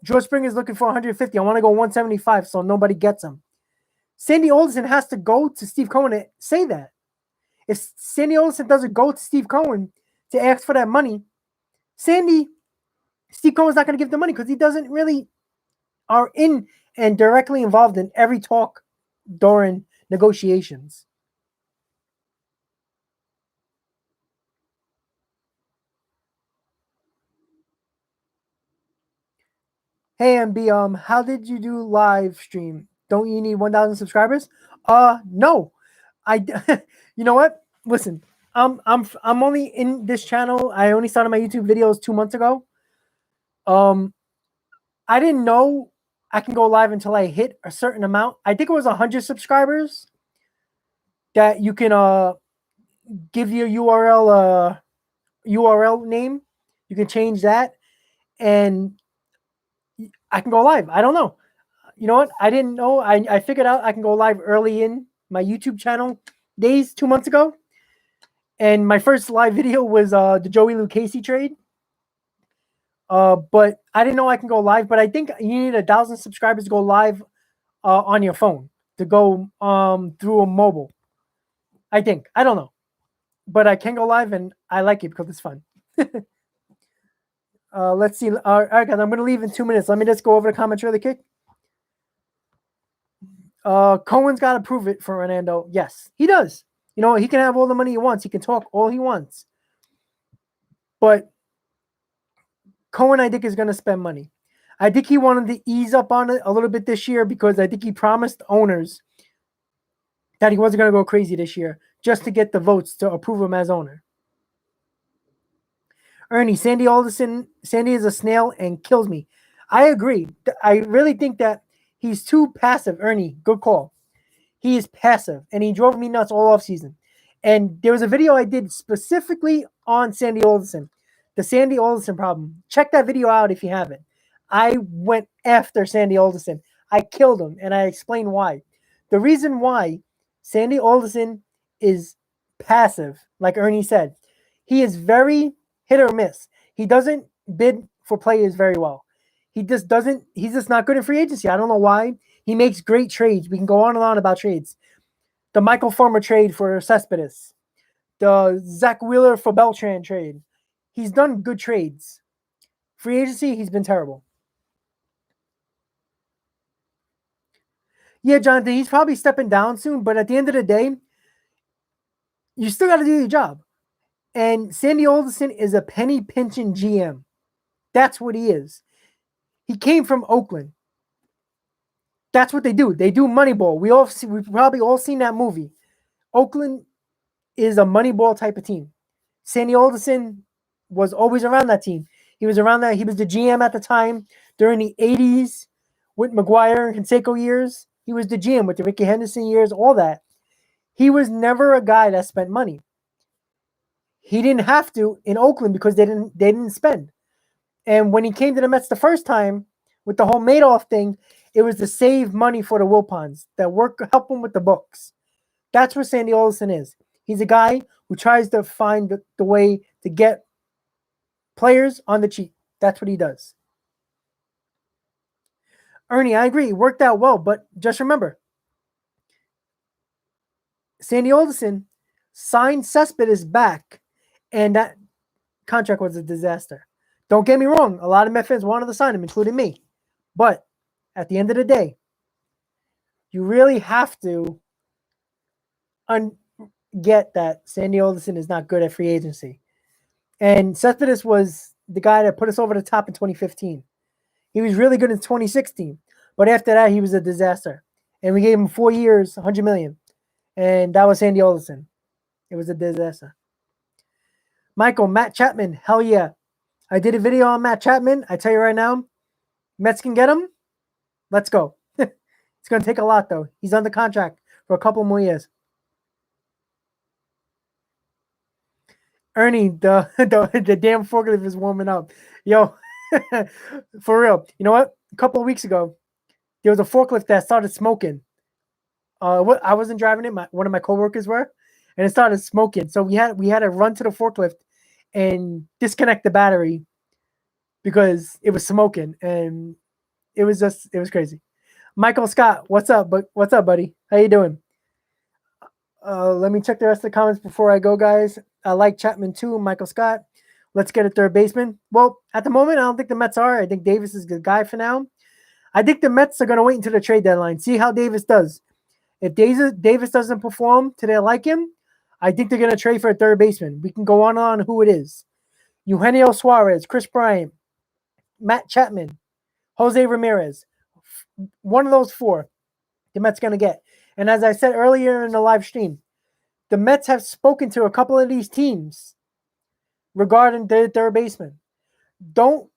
George Springer is looking for 150. I want to go 175 so nobody gets him. Sandy Alderson has to go to Steve Cohen to say that. If Sandy Alderson doesn't go to Steve Cohen to ask for that money, Steve Cohen's not going to give the money because he doesn't really are in and directly involved in every talk during negotiations. Hey MB, how did you do live stream? Don't you need 1,000 subscribers? No. You know what? Listen, I'm only in this channel. I only started my YouTube videos 2 months ago. I didn't know I can go live until I hit a certain amount. I think it was 100 subscribers that you can give your URL name. You can change that and I can go live. I don't know. You know what? I didn't know. I figured out I can go live early in my YouTube channel days 2 months ago. And my first live video was the Joey Lucchesi trade. But I didn't know I can go live. But I think you need 1,000 subscribers to go live on your phone, to go through a mobile. I think. I don't know. But I can go live, and I like it because it's fun. Let's see. All right, guys, I'm going to leave in 2 minutes. Let me just go over the comments really quick. Cohen's got to prove it for Fernando. Yes, he does. He can have all the money he wants. He can talk all he wants. But Cohen, I think, is going to spend money. I think he wanted to ease up on it a little bit this year because I think he promised owners that he wasn't going to go crazy this year just to get the votes to approve him as owner. Ernie, Sandy Alderson, Sandy is a snail and kills me. I agree. I really think that he's too passive. Ernie, good call. He is passive, and he drove me nuts all offseason. And there was a video I did specifically on Sandy Alderson, the Sandy Alderson problem. Check that video out if you haven't. I went after Sandy Alderson. I killed him, and I explained why. The reason why Sandy Alderson is passive, like Ernie said, he is very hit or miss. He doesn't bid for players very well. He's just not good in free agency. I don't know why. He makes great trades. We can go on and on about trades. The Michael Fulmer trade for Cespedes. The Zach Wheeler for Beltran trade. He's done good trades. Free agency, he's been terrible. Yeah, Jonathan, he's probably stepping down soon, but at the end of the day, you still got to do your job. And Sandy Alderson is a penny pinching GM. That's what he is. He came from Oakland. That's what they do. They do Moneyball. We've probably all seen that movie. Oakland is a Moneyball type of team. Sandy Alderson was always around that team. He was around that. He was the GM at the time during the 80s with McGuire and Canseco years. He was the GM with the Ricky Henderson years, all that. He was never a guy that spent money. He didn't have to in Oakland because they didn't spend. And when he came to the Mets the first time with the whole Madoff thing, it was to save money for the Wilpons that help him with the books. That's what Sandy Alderson is. He's a guy who tries to find the way to get players on the cheap. That's what he does. Ernie, I agree. It worked out well, but just remember, Sandy Alderson signed Cespedes back, and that contract was a disaster. Don't get me wrong. A lot of Met fans wanted to sign him, including me. But at the end of the day, you really have to get that Sandy Alderson is not good at free agency. And Cespedes was the guy that put us over the top in 2015. He was really good in 2016. But after that, he was a disaster. And we gave him 4 years, $100 million. And that was Sandy Alderson. It was a disaster. Michael, Matt Chapman, hell yeah. I did a video on Matt Chapman. I tell you right now, Mets can get him. Let's go. It's going to take a lot, though. He's under contract for a couple more years. Ernie, the damn forklift is warming up. Yo, for real. You know what? A couple of weeks ago, there was a forklift that started smoking. I wasn't driving it. One of my coworkers were, and it started smoking. So we had to run to the forklift and disconnect the battery because it was smoking, and it was crazy. Michael Scott, what's up? What's up, buddy? How you doing? Let me check the rest of the comments before I go, guys. I like Chapman too, Michael Scott. Let's get a third baseman. Well, at the moment, I don't think the Mets are. I think Davis is the guy for now. I think the Mets are going to wait until the trade deadline, see how Davis does. If Davis doesn't perform to their liking, I think they're going to trade for a third baseman. We can go on who it is. Eugenio Suarez, Chris Bryant, Matt Chapman, Jose Ramirez. One of those four the Mets going to get. And as I said earlier in the live stream, the Mets have spoken to a couple of these teams regarding their third baseman. Don't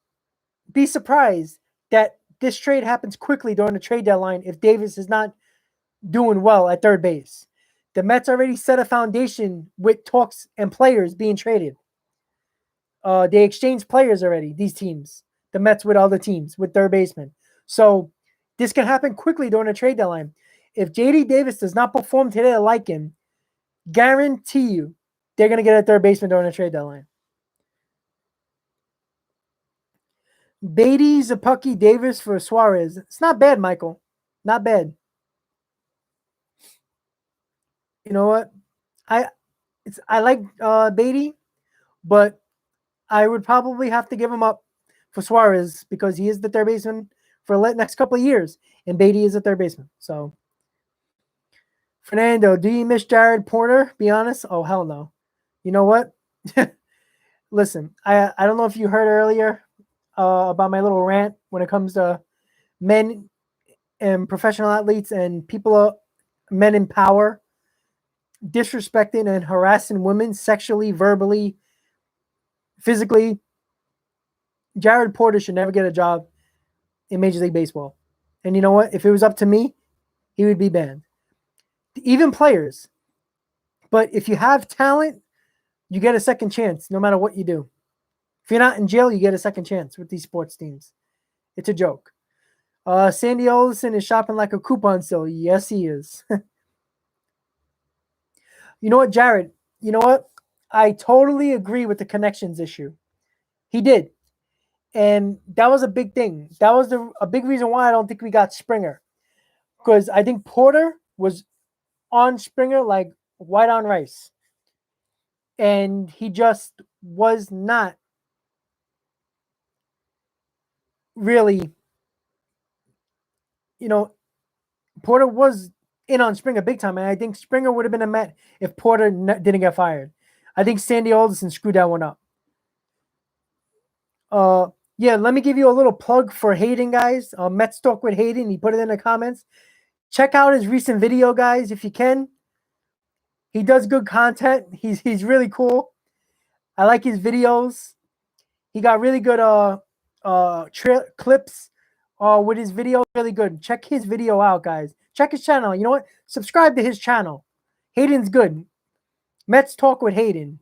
be surprised that this trade happens quickly during the trade deadline if Davis is not doing well at third base. The Mets already set a foundation with talks and players being traded. They exchanged players already, these teams. The Mets with other teams, with third basemen. So this can happen quickly during the trade deadline. If J.D. Davis does not perform to their liking, guarantee you they're going to get a third baseman during the trade deadline. Beatty, Zapucki, Davis for Suarez. It's not bad, Michael. Not bad. You know what? I like Beatty, but I would probably have to give him up for Suarez because he is the third baseman for the next couple of years, and Beatty is the third baseman. So, Fernando, do you miss Jared Porter? Be honest. Oh, hell no. You know what? Listen, I don't know if you heard earlier about my little rant when it comes to men and professional athletes and people, men in power, disrespecting and harassing women sexually, verbally, physically. Jared Porter should never get a job in Major League Baseball. And you know what? If it was up to me, he would be banned. Even players. But if you have talent, you get a second chance no matter what you do. If you're not in jail, you get a second chance with these sports teams. It's a joke. Sandy Alderson is shopping like a coupon still. Yes, he is. You know what, Jared? You know what? I totally agree with the connections issue. He did. And that was a big thing. That was a big reason why I don't think we got Springer. because I think Porter was on Springer like white on rice. And he just was not really, Porter was in on Springer big time. And I think Springer would have been a Met if Porter didn't get fired. I think Sandy Alderson screwed that one up. Yeah, let me give you a little plug for Hayden, guys. Mets Talk with Hayden. He put it in the comments. Check out his recent video, guys, if you can. He does good content. He's really cool. I like his videos. He got really good clips with his video. Really good. Check his video out, guys. Check his channel. You know what? Subscribe to his channel. Hayden's good. Mets Talk with Hayden.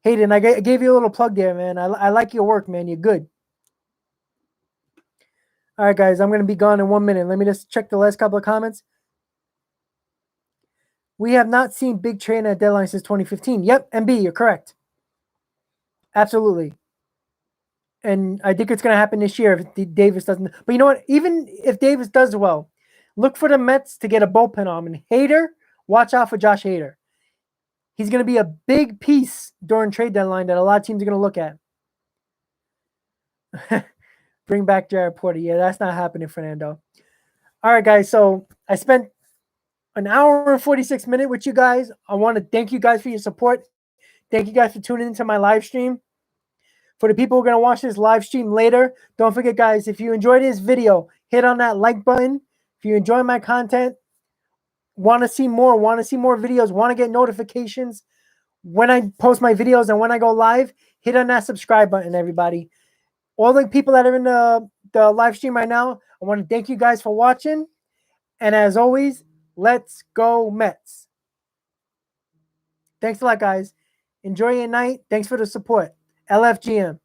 Hayden, I gave you a little plug there, man. I like your work, man. You're good. All right, guys. I'm going to be gone in 1 minute. Let me just check the last couple of comments. We have not seen big trade at deadline since 2015. Yep, MB, you're correct. Absolutely. And I think it's going to happen this year if Davis doesn't. But you know what? Even if Davis does well, look for the Mets to get a bullpen arm. And Hader, watch out for Josh Hader. He's going to be a big piece during trade deadline that a lot of teams are going to look at. Bring back Jared Porter. Yeah, that's not happening, Fernando. All right, guys. So I spent an hour and 46 minutes with you guys. I want to thank you guys for your support. Thank you guys for tuning into my live stream. For the people who are going to watch this live stream later, don't forget, guys, if you enjoyed this video, hit on that like button. If you enjoy my content, want to see more videos, want to get notifications when I post my videos and when I go live, hit on that subscribe button, everybody. All the people that are in the live stream right now, I want to thank you guys for watching. And as always, let's go Mets. Thanks a lot, guys. Enjoy your night. Thanks for the support. LFGM.